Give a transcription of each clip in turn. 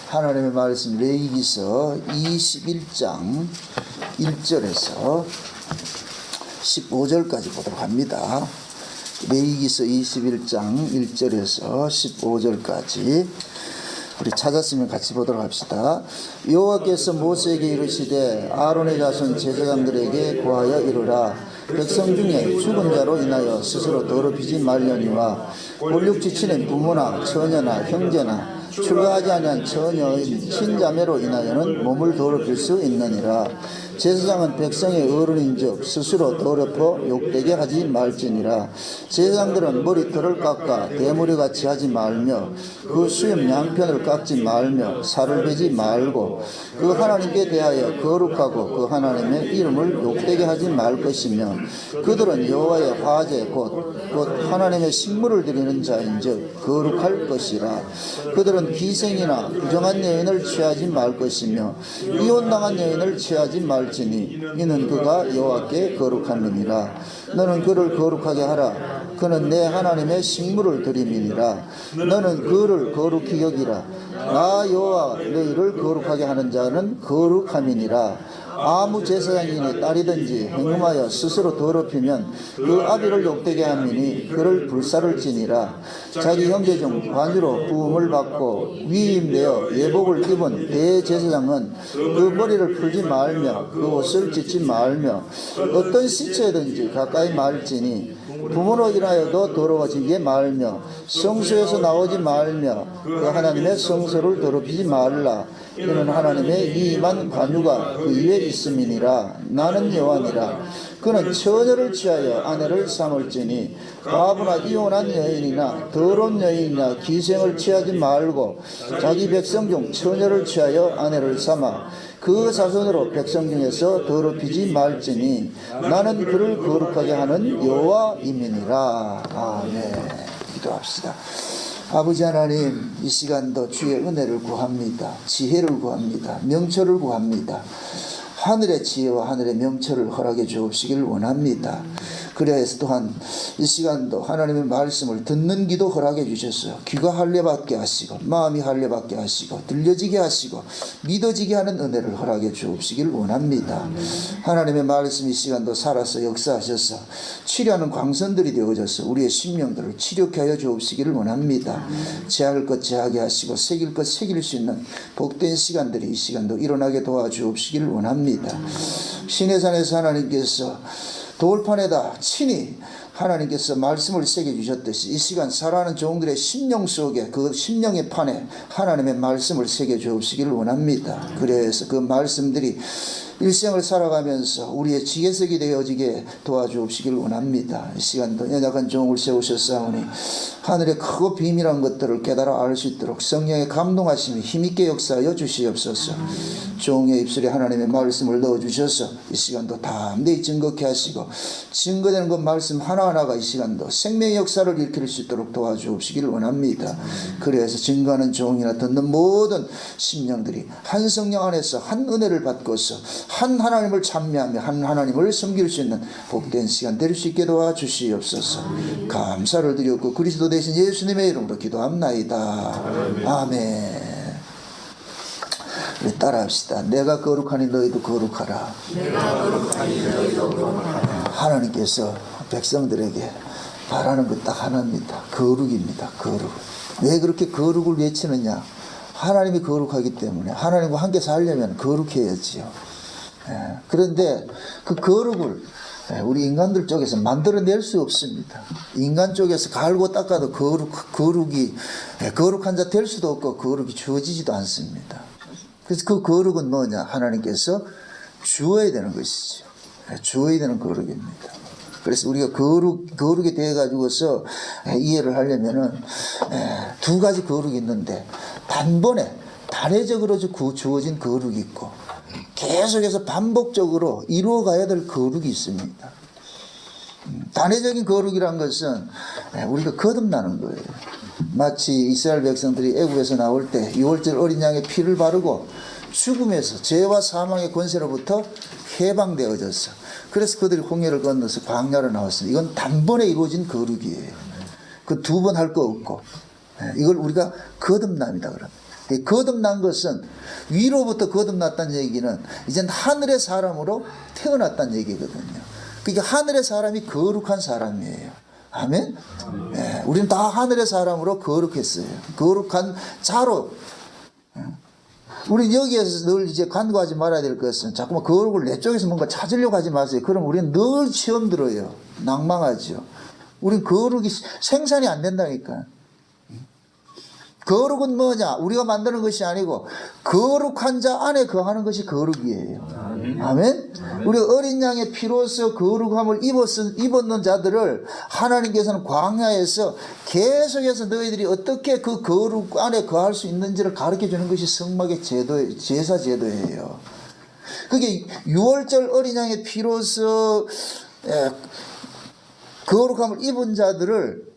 하나님의 말씀 레위기서 21장 1절에서 15절까지 보도록 합니다. 레위기서 21장 1절에서 15절까지 우리 찾았으면 같이 보도록 합시다. 여호와께서 모세에게 이르시되 아론의 자손 제사장들에게 고하여 이르라. 백성 중에 죽은 자로 인하여 스스로 더럽히지 말려니와 골육지치는 부모나 처녀나 형제나 출가하지 아니한 처녀인 친자매로 인하여는 몸을 더럽힐 수 있느니라. 제사장은 백성의 어른인즉 스스로 더럽혀 욕되게 하지 말지니라. 제사장들은 머리털을 깎아 대머리같이 하지 말며 그 수염 양편을 깎지 말며 살을 베지 말고 그 하나님께 대하여 거룩하고 그 하나님의 이름을 욕되게 하지 말 것이며 그들은 여호와의 화제 곧 하나님의 식물을 드리는 자인즉 거룩할 것이라. 그들은 희생이나 부정한 여인을 취하지 말 것이며 이혼당한 여인을 취하지 말지니 이는 그가 여호와께 거룩한 놈이라. 너는 그를 거룩하게 하라. 그는 내 하나님의 식물을 드림이니라. 너는 그를 거룩히 여기라. 나 여호와 너희를 거룩하게 하는 자는 거룩함이니라. 아무 제사장인의 딸이든지 행음하여 스스로 더럽히면 그 아비를 욕되게 함이니 그를 불사를 지니라. 자기 형제 중 관유로 부음을 받고 위임되어 예복을 입은 대제사장은 그 머리를 풀지 말며 그 옷을 찢지 말며 어떤 시체든지 가까이 말지니 부모로 인하여도 더러워지게 말며 성소에서 나오지 말며 그 하나님의 성소를 더럽히지 말라. 이는 하나님의 이 임한 관유가 그 위에 있음이니라. 나는 여호와니라. 그는 처녀를 취하여 아내를 삼을지니 과부나 이혼한 여인이나 더러운 여인이나 기생을 취하지 말고 자기 백성 중 처녀를 취하여 아내를 삼아 그 자손으로 백성 중에서 더럽히지 말지니 나는 그를 거룩하게 하는 여호와임이니라. 아멘. 기도합시다. 아버지 하나님, 이 시간도 주의 은혜를 구합니다. 지혜를 구합니다. 명철을 구합니다. 하늘의 지혜와 하늘의 명철을 허락해 주옵시기를 원합니다. 그래서 또한 이 시간도 하나님의 말씀을 듣는 귀도 허락해 주셔서 귀가 할례받게 하시고 마음이 할례받게 하시고 들려지게 하시고 믿어지게 하는 은혜를 허락해 주옵시기를 원합니다. 하나님의 말씀 이 시간도 살아서 역사하셔서 치료하는 광선들이 되어져서 우리의 심령들을 치료케 하여 주옵시기를 원합니다. 제할 것 제하게 하시고 새길 것 새길 수 있는 복된 시간들이 이 시간도 일어나게 도와주옵시기를 원합니다. 시내산에서 하나님께서 돌판에다 친히 하나님께서 말씀을 새겨주셨듯이 이 시간 살아가는 종들의 심령 속에 그 심령의 판에 하나님의 말씀을 새겨주옵시기를 원합니다. 그래서 그 말씀들이 일생을 살아가면서 우리의 지혜석이 되어지게 도와주옵시기를 원합니다. 이 시간도 연약한 종을 세우셨사오니 하늘의 크고 비밀한 것들을 깨달아 알 수 있도록 성령의 감동하심이 힘있게 역사하여 주시옵소서. 종의 입술에 하나님의 말씀을 넣어주셔서 이 시간도 담대히 증거케 하시고 증거되는 그 말씀 하나하나가 이 시간도 생명의 역사를 일으킬 수 있도록 도와주옵시기를 원합니다. 그래서 증거하는 종이나 듣는 모든 심령들이 한 성령 안에서 한 은혜를 받고서 한 하나님을 찬미하며 한 하나님을 섬길 수 있는 복된 시간 될 수 있게 도와주시옵소서. 감사를 드렸고 그리스도 대신 예수님의 이름으로 기도합나이다. 아멘. 우리 따라합시다. 내가 거룩하니 너희도 거룩하라. 내가 거룩하니 너희도 거룩하라. 하나님께서 백성들에게 바라는 것 딱 하나입니다. 거룩입니다. 거룩. 왜 그렇게 거룩을 외치느냐? 하나님이 거룩하기 때문에 하나님과 함께 살려면 거룩해야지요. 그런데 그 거룩을 우리 인간들 쪽에서 만들어낼 수 없습니다. 인간 쪽에서 갈고 닦아도 거룩이 거룩한 자 될 수도 없고 거룩이 주어지지도 않습니다. 그래서 그 거룩은 뭐냐? 하나님께서 주어야 되는 것이죠. 주어야 되는 거룩입니다. 그래서 우리가 거룩이 되어가지고서 이해를 하려면은 두 가지 거룩이 있는데 단번에 단회적으로 주어진 거룩이 있고 계속해서 반복적으로 이루어가야 될 거룩이 있습니다. 단회적인 거룩이란 것은 우리가 거듭나는 거예요. 마치 이스라엘 백성들이 애굽에서 나올 때 6월절 어린 양의 피를 바르고 죽음에서 죄와 사망의 권세로부터 해방되어졌어. 그래서 그들이 홍해를 건너서 광야로 나왔습니다. 이건 단번에 이루어진 거룩이에요. 그 두 번 할 거 없고 이걸 우리가 거듭남이다 그럽니다. 거듭난 것은 위로부터 거듭났다는 얘기는 이젠 하늘의 사람으로 태어났다는 얘기거든요. 그러니까 하늘의 사람이 거룩한 사람이에요. 아멘? 네, 우리는 다 하늘의 사람으로 거룩했어요. 거룩한 자로. 우리는 여기에서 늘 이제 간구하지 말아야 될 것은 자꾸만 거룩을 내 쪽에서 뭔가 찾으려고 하지 마세요. 그럼 우리는 늘 시험 들어요. 낭망하죠. 우리는 거룩이 생산이 안 된다니까. 거룩은 뭐냐? 우리가 만드는 것이 아니고 거룩한 자 안에 거하는 것이 거룩이에요. 아멘? 우리 어린 양의 피로서 거룩함을 입었는 자들을 하나님께서는 광야에서 계속해서 너희들이 어떻게 그 거룩 안에 거할 수 있는지를 가르쳐 주는 것이 성막의 제사 제도예요. 그게 6월절 어린 양의 피로서 거룩함을 입은 자들을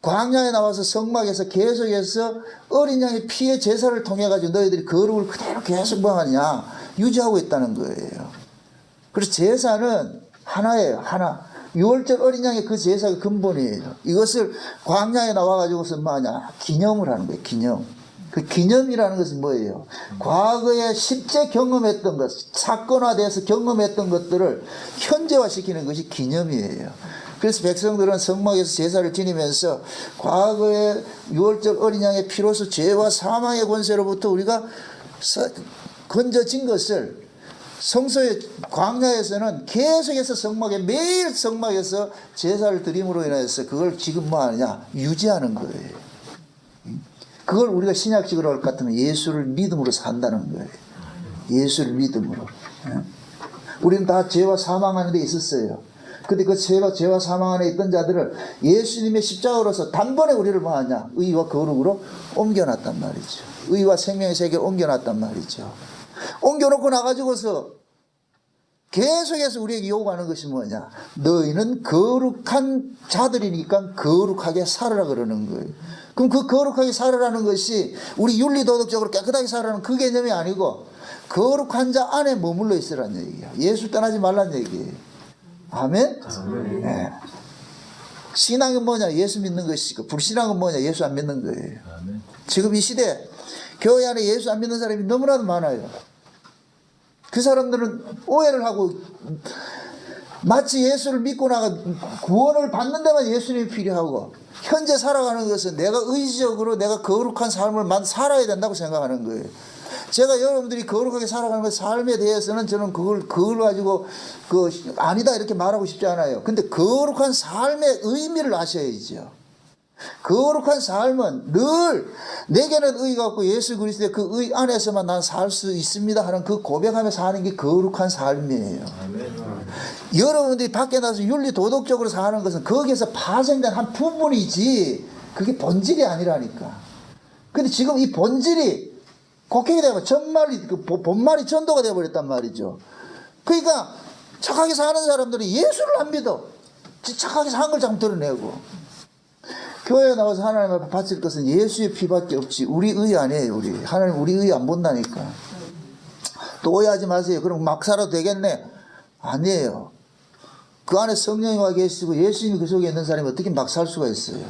광야에 나와서 성막에서 계속해서 어린 양의 피의 제사를 통해 가지고 너희들이 거룩을 그대로 계속 뭐 하냐 유지하고 있다는 거예요. 그래서 제사는 하나예요. 하나. 6월절 어린 양의 그 제사가 근본이에요. 이것을 광야에 나와 가지고서 뭐 하냐 기념을 하는 거예요. 기념. 그 기념이라는 것은 뭐예요? 과거에 실제 경험했던 것, 사건화돼서 경험했던 것들을 현재화시키는 것이 기념이에요. 그래서 백성들은 성막에서 제사를 지니면서 과거에 6월절 어린 양의 피로서 죄와 사망의 권세로부터 우리가 건져진 것을 성소의 광야에서는 계속해서 성막에 매일 성막에서 제사를 드림으로 인해서 그걸 지금 뭐 하느냐 유지하는 거예요. 그걸 우리가 신약식으로 할 것 같으면 예수를 믿음으로 산다는 거예요. 예수를 믿음으로. 우리는 다 죄와 사망 안에 있었어요. 근데 그 죄와 사망 안에 있던 자들을 예수님의 십자가로서 단번에 우리를 뭐 하냐 의와 거룩으로 옮겨놨단 말이죠. 의와 생명의 세계를 옮겨놨단 말이죠. 옮겨놓고 나가지고서 계속해서 우리에게 요구하는 것이 뭐냐 너희는 거룩한 자들이니까 거룩하게 살아라 그러는 거예요. 그럼 그 거룩하게 살아라는 것이 우리 윤리도덕적으로 깨끗하게 살아라는 그 개념이 아니고 거룩한 자 안에 머물러 있으라는 얘기예요. 예수 떠나지 말라는 얘기예요. 아멘? 네. 신앙은 뭐냐 예수 믿는 것이고 불신앙은 뭐냐 예수 안 믿는 거예요. 지금 이 시대 교회 안에 예수 안 믿는 사람이 너무나도 많아요. 그 사람들은 오해를 하고 마치 예수를 믿고 나가 구원을 받는 데만 예수님이 필요하고 현재 살아가는 것은 내가 의지적으로 내가 거룩한 삶을 살아야 된다고 생각하는 거예요. 제가 여러분들이 거룩하게 살아가는 그 삶에 대해서는 저는 그걸 가지고 아니다 이렇게 말하고 싶지 않아요. 근데 거룩한 삶의 의미를 아셔야죠. 거룩한 삶은 늘 내게는 의가 없고 예수 그리스도의 그 의 안에서만 난 살 수 있습니다 하는 그 고백하며 사는 게 거룩한 삶이에요. 여러분들이 밖에 나서 윤리 도덕적으로 사는 것은 거기에서 파생된 한 부분이지 그게 본질이 아니라니까. 근데 지금 이 본질이 곡해가 되고 본말이 전도가 되어버렸단 말이죠. 그러니까 착하게 사는 사람들이 예수를 안 믿어. 착하게 사는 걸 자꾸 드러내고. 교회에 나와서 하나님 앞에 바칠 것은 예수의 피밖에 없지 우리 의 아니에요. 하나님 우리 의 안 본다니까. 또 오해하지 마세요. 그럼 막 살아도 되겠네. 아니에요. 그 안에 성령이 와 계시고 예수님이 그 속에 있는 사람이 어떻게 막 살 수가 있어요.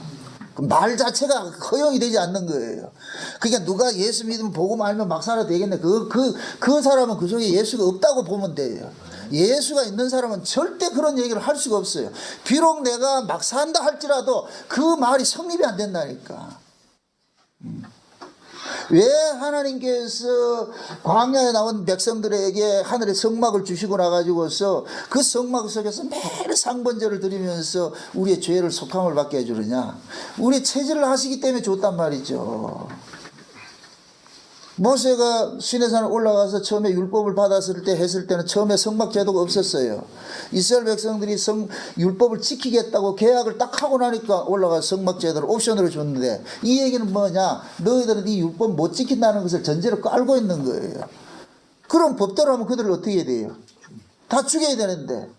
그 말 자체가 허용이 되지 않는 거예요. 그러니까 누가 예수 믿으면 보고 말면 막 살아도 되겠네. 그 사람은 그 속에 예수가 없다고 보면 돼요. 예수가 있는 사람은 절대 그런 얘기를 할 수가 없어요. 비록 내가 막 산다 할지라도 그 말이 성립이 안 된다니까. 왜 하나님께서 광야에 나온 백성들에게 하늘의 성막을 주시고 나가지고서 그 성막 속에서 매일 상번제를 드리면서 우리의 죄를 속함을 받게 해주느냐. 우리 체질을 하시기 때문에 줬단 말이죠. 모세가 시내산에 올라가서 처음에 율법을 받았을 때 했을 때는 처음에 성막 제도가 없었어요. 이스라엘 백성들이 율법을 지키겠다고 계약을 딱 하고 나니까 올라가서 성막 제도를 옵션으로 줬는데 이 얘기는 뭐냐 너희들은 이 율법 못 지킨다는 것을 전제로 깔고 있는 거예요. 그럼 법대로 하면 그들을 어떻게 해야 돼요? 다 죽여야 되는데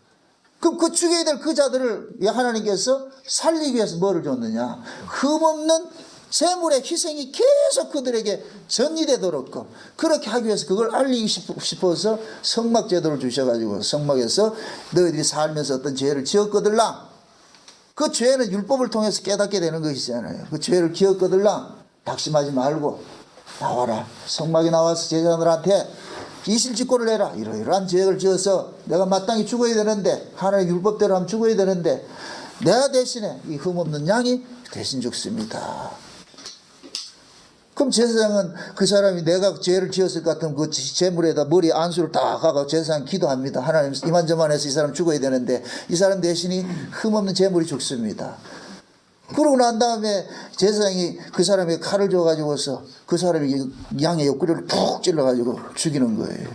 그럼 그 죽여야 될 그 자들을 하나님께서 살리기 위해서 뭐를 줬느냐 흠없는 제물의 희생이 계속 그들에게 전이되도록 그렇게 하기 위해서 그걸 알리기 싶어서 성막 제도를 주셔가지고 성막에서 너희들이 살면서 어떤 죄를 지었거들랑 그 죄는 율법을 통해서 깨닫게 되는 것이잖아요. 그 죄를 지었거들랑 낙심하지 말고 나와라. 성막에 나와서 제사장들한테 이실직고를 해라. 이러이러한 죄를 지어서 내가 마땅히 죽어야 되는데, 하나님 율법대로 하면 죽어야 되는데, 내가 대신에 이 흠없는 양이 대신 죽습니다. 그럼 제사장은 그 사람이 내가 죄를 지었을 것 같으면 그 제물에다 머리 안수를 딱 하고 제사장 기도합니다. 하나님 이만저만해서 이 사람 죽어야 되는데, 이 사람 대신이 흠없는 제물이 죽습니다. 그러고 난 다음에 제사장이 그 사람에게 칼을 줘가지고서 그 사람이 양의 옆구리를 푹 찔러가지고 죽이는 거예요.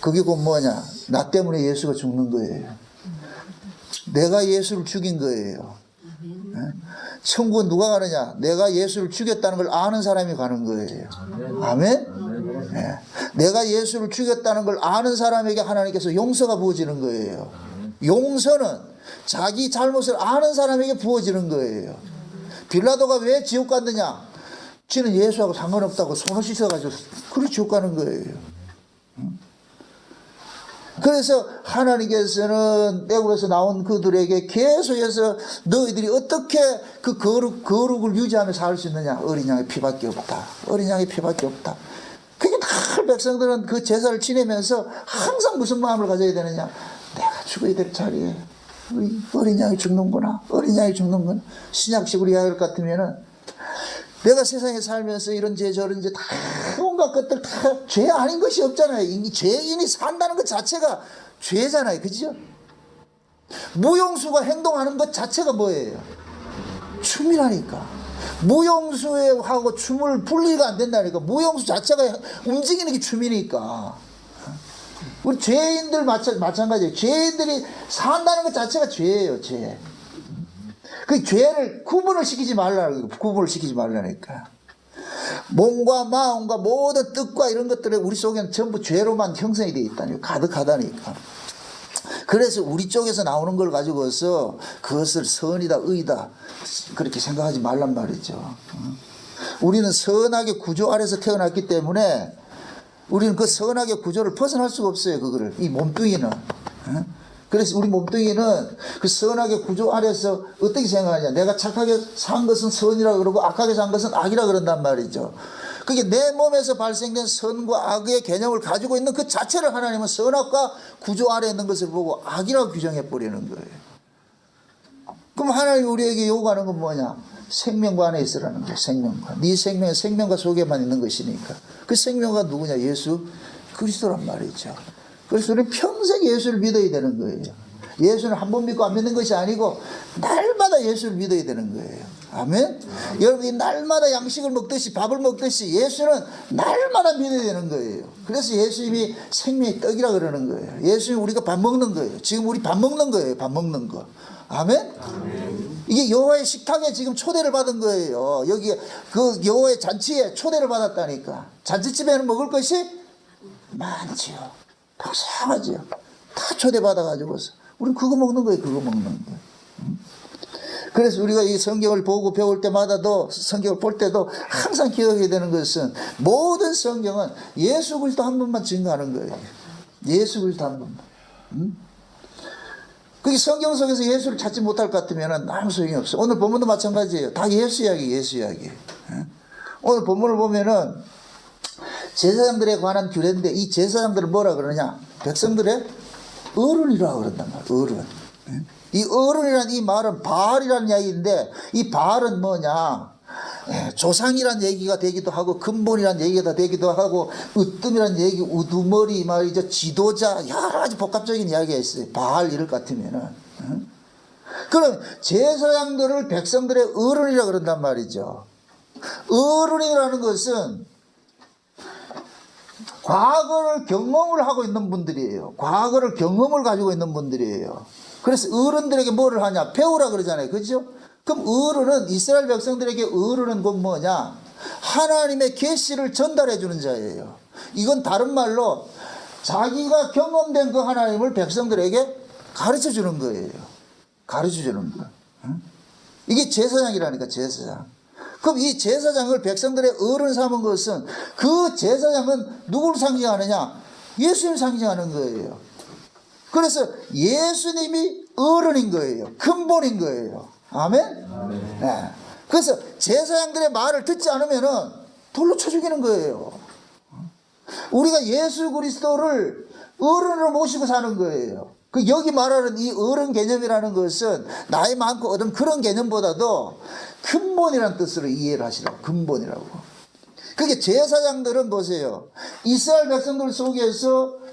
그게 곧 뭐냐? 나 때문에 예수가 죽는 거예요. 내가 예수를 죽인 거예요. 천국은 누가 가느냐? 내가 예수를 죽였다는 걸 아는 사람이 가는 거예요. 아멘? 네. 내가 예수를 죽였다는 걸 아는 사람에게 하나님께서 용서가 부어지는 거예요. 용서는 자기 잘못을 아는 사람에게 부어지는 거예요. 빌라도가 왜 지옥 갔느냐? 지는 예수하고 상관없다고 손을 씻어가지고 그리 지옥 가는 거예요. 그래서 하나님께서는 애굽에서 나온 그들에게 계속해서 너희들이 어떻게 그 거룩을 유지하며 살 수 있느냐? 어린 양의 피밖에 없다. 어린 양의 피밖에 없다. 그게 다 백성들은 그 제사를 지내면서 항상 무슨 마음을 가져야 되느냐? 내가 죽어야 될 자리에 어린 양이 죽는구나. 어린 양이 죽는구나. 신약식으로 이야기할 것 같으면은 내가 세상에 살면서 이런 죄 저런 죄 다 온갖 것들 다 죄 아닌 것이 없잖아요. 이 죄인이 산다는 것 자체가 죄잖아요. 그죠? 무용수가 행동하는 것 자체가 뭐예요? 춤이라니까. 무용수하고 춤을 분리가 안 된다니까. 무용수 자체가 움직이는 게 춤이니까. 우리 죄인들 마찬가지예요. 죄인들이 산다는 것 자체가 죄예요. 죄. 그 죄를 구분을 시키지 말라고. 구분을 시키지 말라니까. 몸과 마음과 모든 뜻과 이런 것들이 우리 속에는 전부 죄로만 형성이 되어 있다니까. 가득하다니까. 그래서 우리 쪽에서 나오는 걸 가지고서 그것을 선이다 의다 그렇게 생각하지 말란 말이죠. 우리는 선악의 구조 아래서 태어났기 때문에 우리는 그 선악의 구조를 벗어날 수가 없어요. 그거를. 이 몸뚱이는. 그래서 우리 몸뚱이는 그 선악의 구조 아래서 어떻게 생각하냐. 내가 착하게 산 것은 선이라 그러고 악하게 산 것은 악이라 그런단 말이죠. 그게 내 몸에서 발생된 선과 악의 개념을 가지고 있는 그 자체를 하나님은 선악과 구조 아래에 있는 것을 보고 악이라고 규정해 버리는 거예요. 그럼 하나님이 우리에게 요구하는 건 뭐냐? 생명과 안에 있으라는 거예요. 생명과. 네 생명은 생명과 속에만 있는 것이니까. 그 생명과 누구냐? 예수 그리스도란 말이죠. 그래서 우리는 평생 예수를 믿어야 되는 거예요. 예수는 한 번 믿고 안 믿는 것이 아니고 날마다 예수를 믿어야 되는 거예요. 아멘? 여러분이 날마다 양식을 먹듯이 밥을 먹듯이 예수는 날마다 믿어야 되는 거예요. 그래서 예수님이 생명의 떡이라 그러는 거예요. 예수님이 우리가 밥 먹는 거예요. 지금 우리 밥 먹는 거예요. 밥 먹는 거. 아멘? 아멘. 이게 여호와의 식탁에 지금 초대를 받은 거예요. 여기 그 여호와의 잔치에 초대를 받았다니까. 잔치집에는 먹을 것이 많지요. 당상하지요. 다 초대받아가지고서 우리는 그거 먹는 거예요. 그거 먹는 거예요. 그래서 우리가 이 성경을 보고 배울 때마다도 성경을 볼 때도 항상 기억해야 되는 것은 모든 성경은 예수 그리스도 한 분만 증거하는 거예요. 예수 그리스도 한 분만. 그게 성경 속에서 예수를 찾지 못할 것 같으면 아무 소용이 없어요. 오늘 본문도 마찬가지예요. 다 예수 이야기, 예수 이야기. 오늘 본문을 보면은 제사장들에 관한 규례인데 이 제사장들을 뭐라 그러냐? 백성들의 어른이라고 그런단 말이에요. 어른. 이 어른이라는 이 말은 바알이라는 이야기인데 이 바알은 뭐냐? 조상이란 얘기가 되기도 하고 근본이란 얘기가 되기도 하고 으뜸이란 얘기, 우두머리 말이죠. 지도자 여러 가지 복합적인 이야기가 있어요. 바알 이럴 것 같으면은. 그럼 제사장들을 백성들의 어른이라 그런단 말이죠. 어른이라는 것은 과거를 경험을 하고 있는 분들이에요. 과거를 경험을 가지고 있는 분들이에요. 그래서 어른들에게 뭐를 하냐? 배우라 그러잖아요. 그죠? 그럼 어른은 이스라엘 백성들에게 어른은 곧 뭐냐? 하나님의 계시를 전달해 주는 자예요. 이건 다른 말로 자기가 경험된 그 하나님을 백성들에게 가르쳐 주는 거예요. 가르쳐 주는 거. 이게 제사장이라니까, 제사장. 그럼 이 제사장을 백성들의 어른 삼은 것은 그 제사장은 누구를 상징하느냐? 예수님을 상징하는 거예요. 그래서 예수님이 어른인 거예요. 근본인 거예요. 아멘? 아멘. 네. 그래서 제사장들의 말을 듣지 않으면은 돌로 쳐 죽이는 거예요. 우리가 예수 그리스도를 어른으로 모시고 사는 거예요. 그 여기 말하는 이 어른 개념이라는 것은 나이 많고 어떤 그런 개념보다도 근본이라는 뜻으로 이해를 하시라고. 근본이라고. 그게 제사장들은 보세요. 이스라엘 백성들 속에서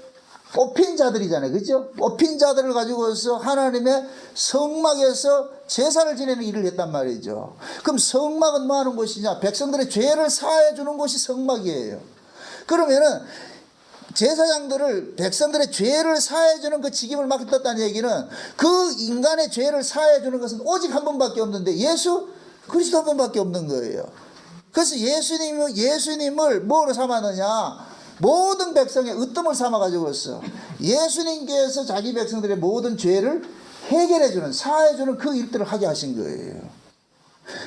뽑힌 자들이잖아요. 그죠? 뽑힌 자들을 가지고서 하나님의 성막에서 제사를 지내는 일을 했단 말이죠. 그럼 성막은 뭐 하는 곳이냐? 백성들의 죄를 사해 주는 곳이 성막이에요. 그러면은 제사장들을 백성들의 죄를 사해 주는 그 직임을 맡겼다는 얘기는 그 인간의 죄를 사해 주는 것은 오직 한 분밖에 없는데 예수 그리스도 한 분밖에 없는 거예요. 그래서 예수님을 뭐로 삼았느냐? 모든 백성의 으뜸을 삼아가지고서 예수님께서 자기 백성들의 모든 죄를 해결해주는, 사해주는 그 일들을 하게 하신 거예요.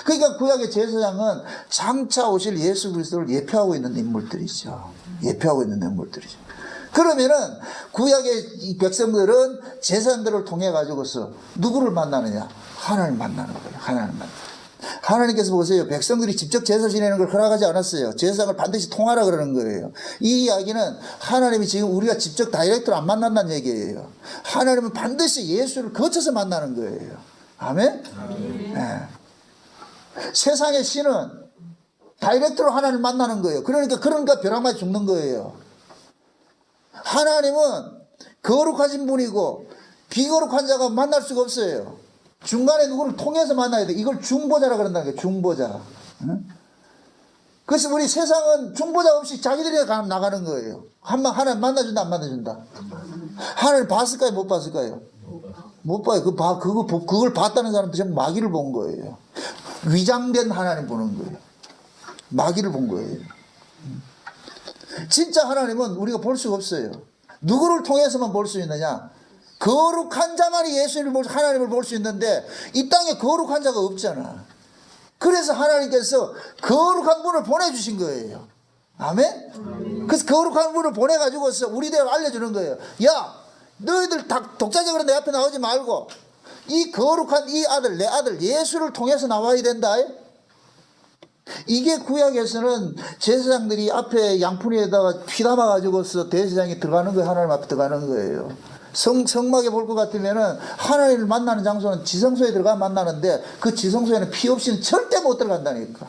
그러니까 구약의 제사장은 장차 오실 예수 그리스도를 예표하고 있는 인물들이죠. 예표하고 있는 인물들이죠. 그러면은 구약의 이 백성들은 제사장들을 통해 가지고서 누구를 만나느냐? 하나님을 만나는 거예요. 하나님을 만나는. 하나님께서 보세요. 백성들이 직접 제사 지내는 걸 허락하지 않았어요. 제사장을 반드시 통하라 그러는 거예요. 이 이야기는 하나님이 지금 우리가 직접 다이렉트로 안 만난다는 얘기예요. 하나님은 반드시 예수를 거쳐서 만나는 거예요. 아멘? 네. 세상의 신은 다이렉트로 하나님을 만나는 거예요. 그러니까 벼락 맞아 죽는 거예요. 하나님은 거룩하신 분이고 비거룩한 자가 만날 수가 없어요. 중간에 누구를 통해서 만나야 돼. 이걸 중보자라 그런다는 거예요. 중보자. 응? 그래서 우리 세상은 중보자 없이 자기들이 나가는 거예요. 하나님 만나준다, 안 만나준다? 하나님 봤을까요? 못 봤을까요? 못 봐요. 그걸 봤다는 사람도 전부 마귀를 본 거예요. 위장된 하나님 보는 거예요. 마귀를 본 거예요. 진짜 하나님은 우리가 볼 수가 없어요. 누구를 통해서만 볼 수 있느냐? 거룩한 자만이 하나님을 볼 수 있는데 이 땅에 거룩한 자가 없잖아. 그래서 하나님께서 거룩한 분을 보내주신 거예요. 아멘? 그래서 거룩한 분을 보내가지고서 우리들 알려주는 거예요. 야, 너희들 독자적으로 내 앞에 나오지 말고 이 거룩한 이 아들, 내 아들 예수를 통해서 나와야 된다. 이게 구약에서는 제사장들이 앞에 양푼에다가 피 담아가지고서 대제사장이 들어가는 거예요. 하나님 앞에 들어가는 거예요. 성막에 볼 것 같으면은 하나님을 만나는 장소는 지성소에 들어가 만나는데 그 지성소에는 피 없이는 절대 못 들어간다니까.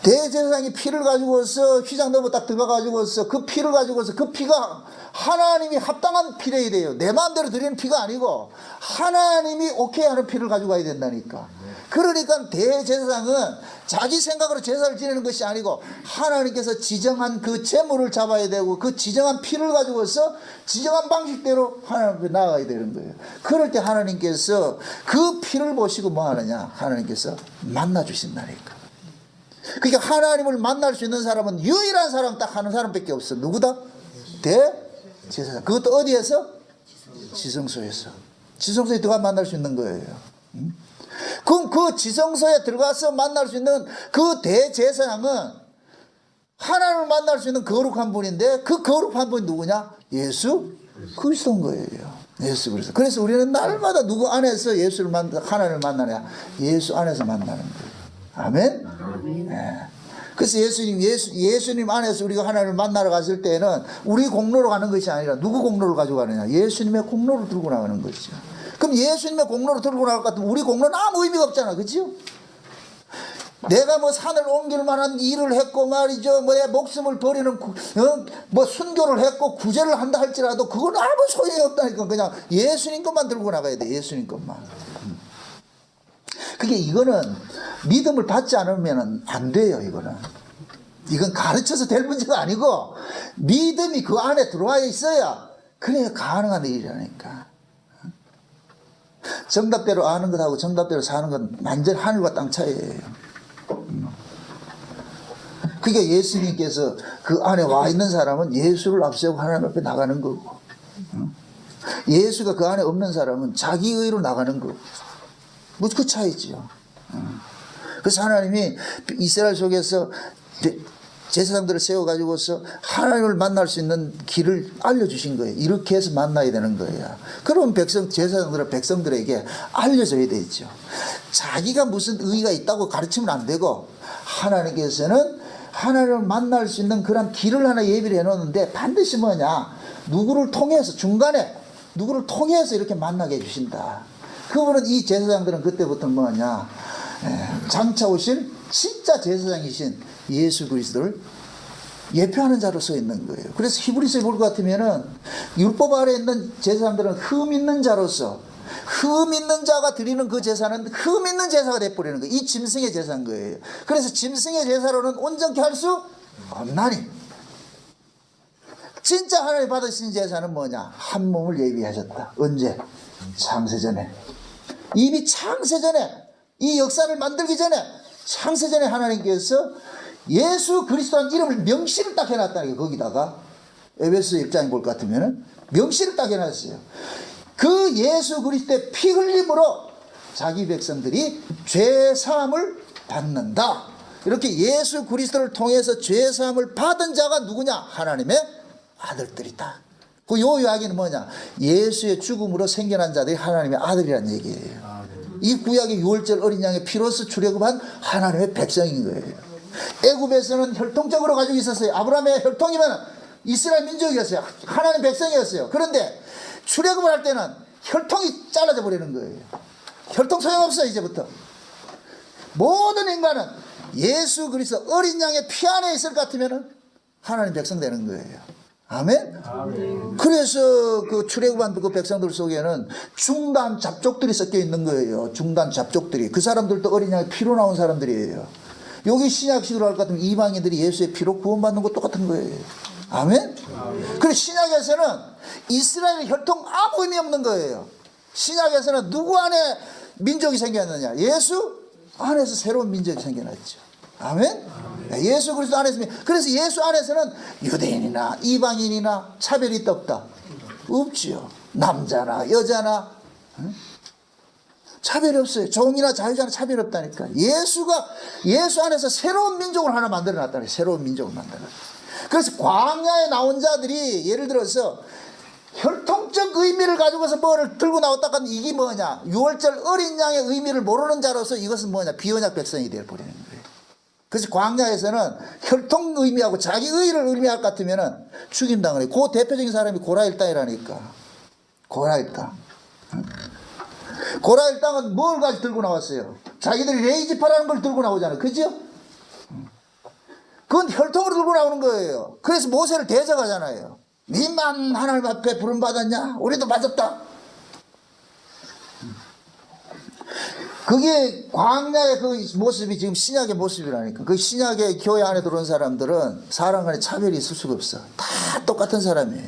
대제사장이 피를 가지고서 휘장 넘어 딱 들어가가지고서 그 피를 가지고서 그 피가 하나님이 합당한 피래야 돼요. 내 마음대로 드리는 피가 아니고 하나님이 오케이 하는 피를 가지고 가야 된다니까. 그러니까 대제사장은 자기 생각으로 제사를 지내는 것이 아니고 하나님께서 지정한 그 제물을 잡아야 되고 그 지정한 피를 가지고서 지정한 방식대로 하나님 앞에 나아가야 되는 거예요. 그럴 때 하나님께서 그 피를 보시고 뭐 하느냐? 하나님께서 만나 주신다니까. 그러니까 하나님을 만날 수 있는 사람은 유일한 사람 딱 하는 사람밖에 없어. 누구다? 대제사장. 그것도 어디에서? 지성소에서. 지성소에 들어가 만날 수 있는 거예요. 그럼 그 지성소에 들어가서 만날 수 있는 그 대제사장은 하나님을 만날 수 있는 거룩한 분인데 그 거룩한 분이 누구냐? 예수 그리스도인 거예요. 예수 그리스도. 그래서 우리는 날마다 누구 안에서 하나님을 만나냐? 예수 안에서 만나는 거예요. 아멘? 네. 그래서 예수님 안에서 우리가 하나님을 만나러 갔을 때는 우리 공로로 가는 것이 아니라 누구 공로를 가지고 가느냐? 예수님의 공로를 들고 나가는 것이죠. 그럼 예수님의 공로를 들고 나갈 것 같으면 우리 공로는 아무 의미가 없잖아. 그렇죠? 내가 뭐 산을 옮길 만한 일을 했고 말이죠. 뭐 내 목숨을 버리는 뭐 순교를 했고 구제를 한다 할지라도 그건 아무 소용이 없다니까. 그냥 예수님 것만 들고 나가야 돼. 예수님 것만. 그게 이거는 믿음을 받지 않으면 안 돼요. 이건 가르쳐서 될 문제가 아니고 믿음이 그 안에 들어와 있어야 그래야 가능한 일이라니까. 정답대로 아는 것하고 정답대로 사는 건 완전 하늘과 땅 차이예요. 그러니까 예수님께서 그 안에 와 있는 사람은 예수를 앞세우고 하나님 앞에 나가는 거고, 예수가 그 안에 없는 사람은 자기 의로 나가는 거고, 뭐 그 차이지요. 그래서 하나님이 이스라엘 속에서 제사장들을 세워가지고서 하나님을 만날 수 있는 길을 알려주신 거예요. 이렇게 해서 만나야 되는 거예요. 그럼 제사장들은 백성들에게 알려줘야 되죠. 자기가 무슨 의의가 있다고 가르치면 안 되고, 하나님께서는 하나님을 만날 수 있는 그런 길을 하나 예비를 해놓는데, 반드시 뭐냐, 누구를 통해서, 중간에 누구를 통해서 이렇게 만나게 해주신다. 그분은, 이 제사장들은 그때부터 뭐냐, 장차 오실 진짜 제사장이신 예수 그리스도를 예표하는 자로 서 있는 거예요. 그래서 히브리서에 볼 것 같으면은, 율법 아래 있는 제사장들은 흠 있는 자로서, 흠 있는 자가 드리는 그 제사는 흠 있는 제사가 돼버리는 거예요. 이 짐승의 제사인 거예요. 그래서 짐승의 제사로는 온전케 할 수 없나니, 진짜 하나님 받으신 제사는 뭐냐, 한 몸을 예비하셨다. 언제? 창세전에. 이미 창세전에, 이 역사를 만들기 전에, 창세전에 하나님께서 예수 그리스도라는 이름을 명시를 딱 해놨다는 게, 거기다가 에베소 1장에 볼 것 같으면 명시를 딱 해놨어요. 그 예수 그리스도의 피 흘림으로 자기 백성들이 죄 사함을 받는다. 이렇게 예수 그리스도를 통해서 죄 사함을 받은 자가 누구냐? 하나님의 아들들이다. 그 요 이야기는 뭐냐? 예수의 죽음으로 생겨난 자들이 하나님의 아들이라는 얘기예요. 이 구약의 유월절 어린 양의 피로서 출애굽한 하나님의 백성인 거예요. 애굽에서는 혈통적으로 가지고 있었어요. 아브라함의 혈통이면 이스라엘 민족이었어요. 하나님 백성이었어요. 그런데 출애굽을 할 때는 혈통이 잘라져 버리는 거예요. 혈통 소용없어요. 이제부터 모든 인간은 예수 그리스도 어린 양의 피 안에 있을 것 같으면 하나님 백성 되는 거예요. 아멘? 아멘. 그래서 그 출애굽한 그 백성들 속에는 중단 잡족들이 섞여 있는 거예요. 중단 잡족들이. 그 사람들도 어린 양의 피로 나온 사람들이에요. 여기 신약식으로 할 것 같으면 이방인들이 예수의 피로 구원받는 것 똑같은 거예요. 아멘? 그래서 신약에서는 이스라엘 혈통 아무 의미 없는 거예요. 신약에서는 누구 안에 민족이 생겼느냐? 예수 안에서 새로운 민족이 생겨났죠. 아멘? 예수 그리스도 안에서. 그래서 예수 안에서는 유대인이나 이방인이나 차별이 있다 없다? 없지요. 남자나 여자나 차별이 없어요. 종이나 자유자나 차별이 없다니까. 예수 안에서 새로운 민족을 하나 만들어 놨다니. 새로운 민족을 만들어 놨다. 그래서 광야에 나온 자들이 예를 들어서 혈통적 의미를 가지고서 뭐를 들고 나왔다 하면 이게 뭐냐, 유월절 어린 양의 의미를 모르는 자로서 이것은 뭐냐, 비언약 백성이 되어버리는 거예요. 그래서 광야에서는 혈통 의미하고 자기 의의를 의미할 것 같으면 죽임당을 해요. 그 대표적인 사람이 고라일당이라니까. 고라일당. 고라일당은 뭘 가지고 들고 나왔어요? 자기들이 레이지파라는 걸 들고 나오잖아요. 그죠? 그건 혈통으로 들고 나오는 거예요. 그래서 모세를 대적하잖아요. 니만 하나님 앞에 부름받았냐? 우리도 받았다. 그게 광야의 그 모습이 지금 신약의 모습이라니까. 그 신약의 교회 안에 들어온 사람들은 사람 간에 차별이 있을 수가 없어. 다 똑같은 사람이에요.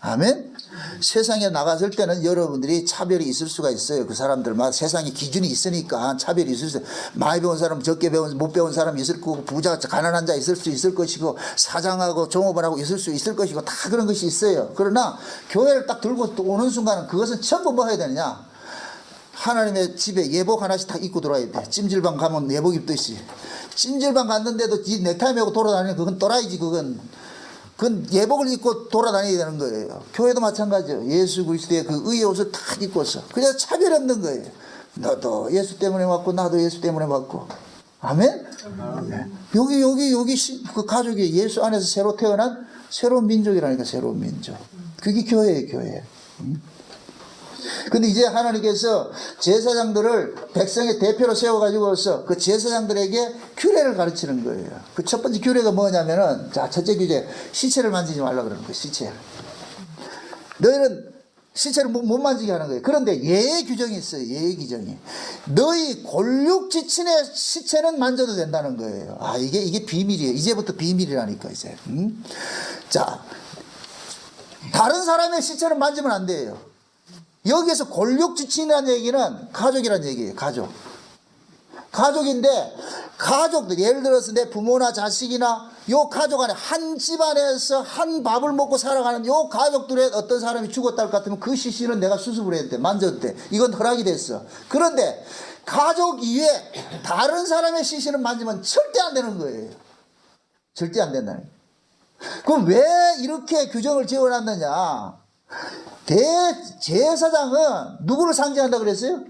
아멘? 세상에 나갔을 때는 여러분들이 차별이 있을 수가 있어요. 그 사람들마다 세상에 기준이 있으니까 차별이 있을 수 있어요. 많이 배운 사람, 적게 배운, 못 배운 사람이 있을 거고, 부자, 가난한 자 있을 수 있을 것이고, 사장하고 종업을 하고 있을 수 있을 것이고, 다 그런 것이 있어요. 그러나 교회를 딱 들고 오는 순간은 그것은 전부 뭐 해야 되느냐? 하나님의 집에 예복 하나씩 다 입고 들어와야 돼. 찜질방 가면 예복 입듯이. 찜질방 갔는데도 넥타이 메고 돌아다니는 그건 또라이지. 그건 예복을 입고 돌아다녀야 되는 거예요. 교회도 마찬가지예요. 예수 그리스도의 그 의의 옷을 딱 입고서. 그래서 차별이 없는 거예요. 너도 예수 때문에 왔고 나도 예수 때문에 왔고. 아멘? 네. 여기 그 가족이 예수 안에서 새로 태어난 새로운 민족이라니까. 새로운 민족. 그게 교회예요. 교회. 근데 이제 하나님께서 제사장들을 백성의 대표로 세워가지고서 그 제사장들에게 규례를 가르치는 거예요. 그 첫 번째 규례가 뭐냐면은, 자, 첫째 규제, 시체를 만지지 말라 그러는 거예요. 시체를. 너희는 시체를 못 만지게 하는 거예요. 그런데 예의 규정이 있어요. 예의 규정이. 너희 골육지친의 시체는 만져도 된다는 거예요. 아, 이게 비밀이에요. 이제부터 비밀이라니까, 이제. 자, 다른 사람의 시체는 만지면 안 돼요. 여기에서 골육지친이라는 얘기는 가족이라는 얘기예요. 가족인데, 가족들, 예를 들어서 내 부모나 자식이나 요 가족 안에 한 집안에서 한 밥을 먹고 살아가는 요 가족들의 어떤 사람이 죽었다 할 것 같으면 그 시신은 내가 수습을 해도 돼. 만져도 돼. 이건 허락이 됐어. 그런데 가족 이외에 다른 사람의 시신을 만지면 절대 안 되는 거예요. 절대 안 된다는 거예요. 그럼 왜 이렇게 규정을 지어놨느냐? 대제사장은 누구를 상징한다 그랬어요?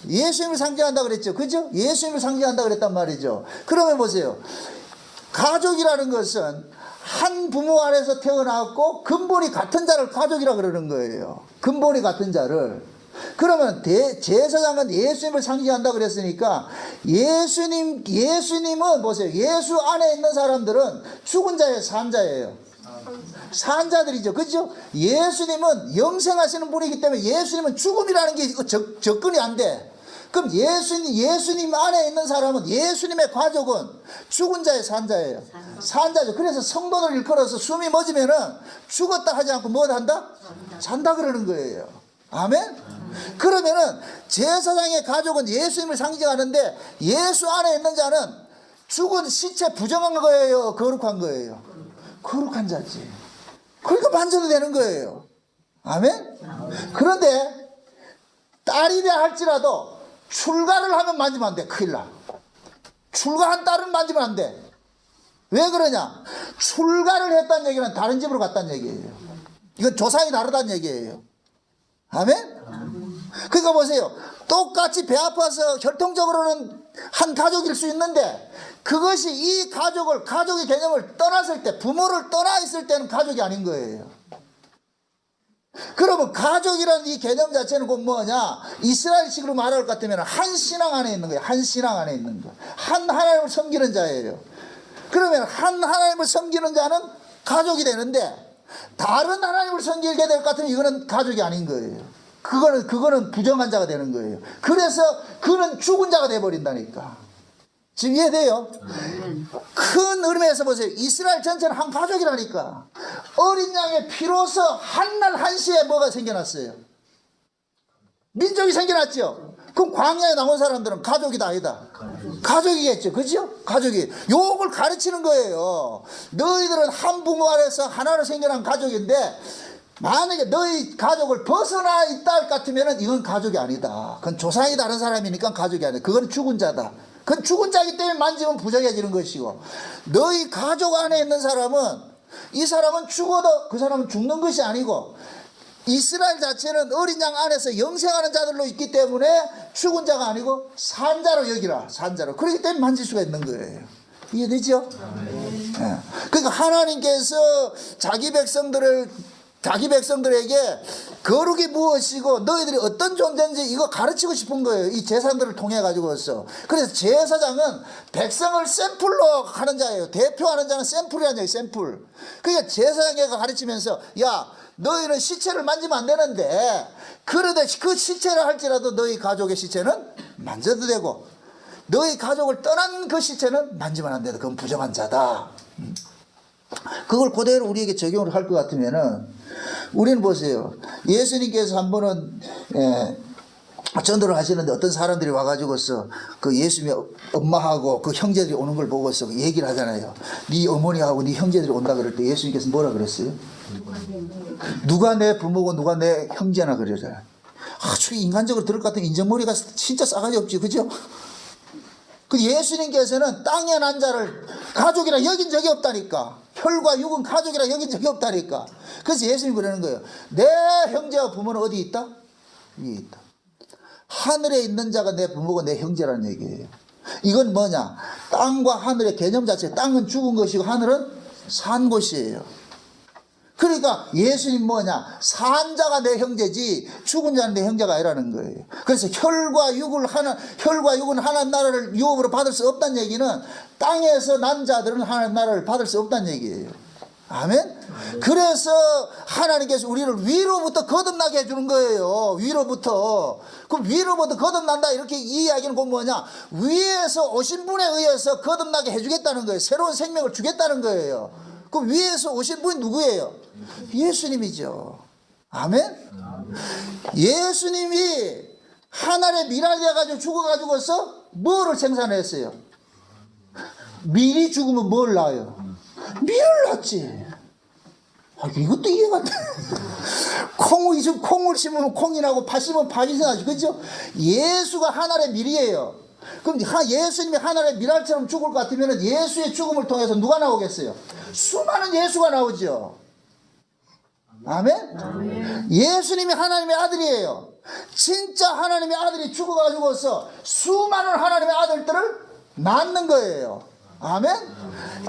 예수님을 상징한다 그랬죠. 그죠? 예수님을 상징한다 그랬단 말이죠. 그러면 보세요. 가족이라는 것은 한 부모 아래서 태어났고 근본이 같은 자를 가족이라 그러는 거예요. 근본이 같은 자를. 그러면 제사장은 예수님을 상징한다 그랬으니까 예수님은 보세요. 예수 안에 있는 사람들은 죽은 자의 산 자예요. 산 자들이죠. 그죠? 예수님은 영생하시는 분이기 때문에 예수님은 죽음이라는 게 접근이 안 돼. 그럼 예수님 안에 있는 사람은 예수님의 가족은 죽은 자의 산자예요. 산자죠. 그래서 성도들 일컬어서 숨이 멎으면은 죽었다 하지 않고 뭐 한다? 산다 그러는 거예요. 아멘? 그러면은 제사장의 가족은 예수님을 상징하는데 예수 안에 있는 자는 죽은 시체 부정한 거예요. 거룩한 거예요. 거룩한 자지. 그러니까 만져도 되는 거예요. 아멘? 그런데 딸이라 할지라도 출가를 하면 만지면 안 돼. 큰일 나. 출가한 딸은 만지면 안 돼. 왜 그러냐? 출가를 했다는 얘기는 다른 집으로 갔다는 얘기예요. 이건 조상이 다르다는 얘기예요. 아멘? 그러니까 보세요. 똑같이 배 아파서 혈통적으로는 한 가족일 수 있는데 그것이 이 가족의 개념을 떠났을 때, 부모를 떠나 있을 때는 가족이 아닌 거예요. 그러면 가족이라는 이 개념 자체는 곧 뭐냐? 이스라엘식으로 말할 것 같으면 한 신앙 안에 있는 거예요. 한 신앙 안에 있는 거. 한 하나님을 섬기는 자예요. 그러면 한 하나님을 섬기는 자는 가족이 되는데 다른 하나님을 섬기게 될 것 같으면 이거는 가족이 아닌 거예요. 그거는 부정한 자가 되는 거예요. 그래서 그는 죽은 자가 돼버린다니까. 지금 이해돼요? 큰 의미에서 보세요. 이스라엘 전체는 한 가족이라니까. 어린 양의 피로서 한날 한시에 뭐가 생겨났어요? 민족이 생겨났죠. 그럼 광야에 나온 사람들은 가족이다 아니다? 가족이겠죠. 그죠? 가족이. 요걸 가르치는 거예요. 너희들은 한 부모 아래서 하나로 생겨난 가족인데 만약에 너희 가족을 벗어나 있다 같으면 이건 가족이 아니다. 그건 조상이 다른 사람이니까 가족이 아니다. 그건 죽은 자다. 그건 죽은 자이기 때문에 만지면 부정해지는 것이고, 너희 가족 안에 있는 사람은 이 사람은 죽어도 그 사람은 죽는 것이 아니고 이스라엘 자체는 어린 양 안에서 영생하는 자들로 있기 때문에 죽은 자가 아니고 산자로 여기라. 산자로. 그렇기 때문에 만질 수가 있는 거예요. 이해되죠? 네. 그러니까 하나님께서 자기 백성들에게 거룩이 무엇이고 너희들이 어떤 존재인지 이거 가르치고 싶은 거예요. 이 제사들을 통해 가지고서. 그래서 제사장은 백성을 샘플로 하는 자예요. 대표하는 자는 샘플이라는 얘기예요. 샘플. 그러니까 제사장에게 가르치면서 야 너희는 시체를 만지면 안 되는데 그러되 그 시체를 할지라도 너희 가족의 시체는 만져도 되고 너희 가족을 떠난 그 시체는 만지면 안 된다. 그건 부정한 자다. 그걸 그대로 우리에게 적용을 할 것 같으면은 우리는 보세요. 예수님께서 한 번은 전도를 하시는데 어떤 사람들이 와가지고서 그 예수님의 엄마하고 그 형제들이 오는 걸 보고서 얘기를 하잖아요. 네 어머니하고 네 형제들이 온다 그럴 때 예수님께서 뭐라 그랬어요? 누가 내 부모고 누가 내 형제나 그러잖아요. 아주 인간적으로 들을 것 같은 인정머리가 진짜 싸가지 없지. 그죠? 그 예수님께서는 땅에 난 자를 가족이라 여긴 적이 없다니까. 혈과 육은 가족이라 여긴 적이 없다니까. 그래서 예수님이 그러는 거예요. 내 형제와 부모는 어디 있다? 위에 있다. 하늘에 있는 자가 내 부모고 내 형제라는 얘기예요. 이건 뭐냐? 땅과 하늘의 개념 자체. 땅은 죽은 것이고 하늘은 산 곳이에요. 그러니까 예수님 뭐냐? 산 자가 내 형제지 죽은 자는 내 형제가 아니라는 거예요. 그래서 혈과 육은 하나님 나라를 유업으로 받을 수 없다는 얘기는 땅에서 난 자들은 하나님 나라를 받을 수 없다는 얘기예요. 아멘? 그래서 하나님께서 우리를 위로부터 거듭나게 해주는 거예요. 위로부터. 그럼 위로부터 거듭난다 이렇게 이 이야기는 곧 뭐냐? 위에서 오신 분에 의해서 거듭나게 해주겠다는 거예요. 새로운 생명을 주겠다는 거예요. 그럼 위에서 오신 분이 누구예요? 예수님이죠. 아멘? 예수님이 하늘에 미랄이 돼가지고 죽어가지고서 뭐를 생산했어요? 밀이 죽으면 뭘 낳아요? 밀을 낳지. 아, 이것도 이해가 안 돼. 콩을 심으면 콩이 나고 팥 심으면 팥이 나지. 그죠? 예수가 하늘의 밀이에요. 그럼 예수님이 하늘의 밀알처럼 죽을 것 같으면 예수의 죽음을 통해서 누가 나오겠어요? 수많은 예수가 나오죠. 아멘? 예수님이 하나님의 아들이에요. 진짜 하나님의 아들이 죽어가지고서 수많은 하나님의 아들들을 낳는 거예요. 아멘.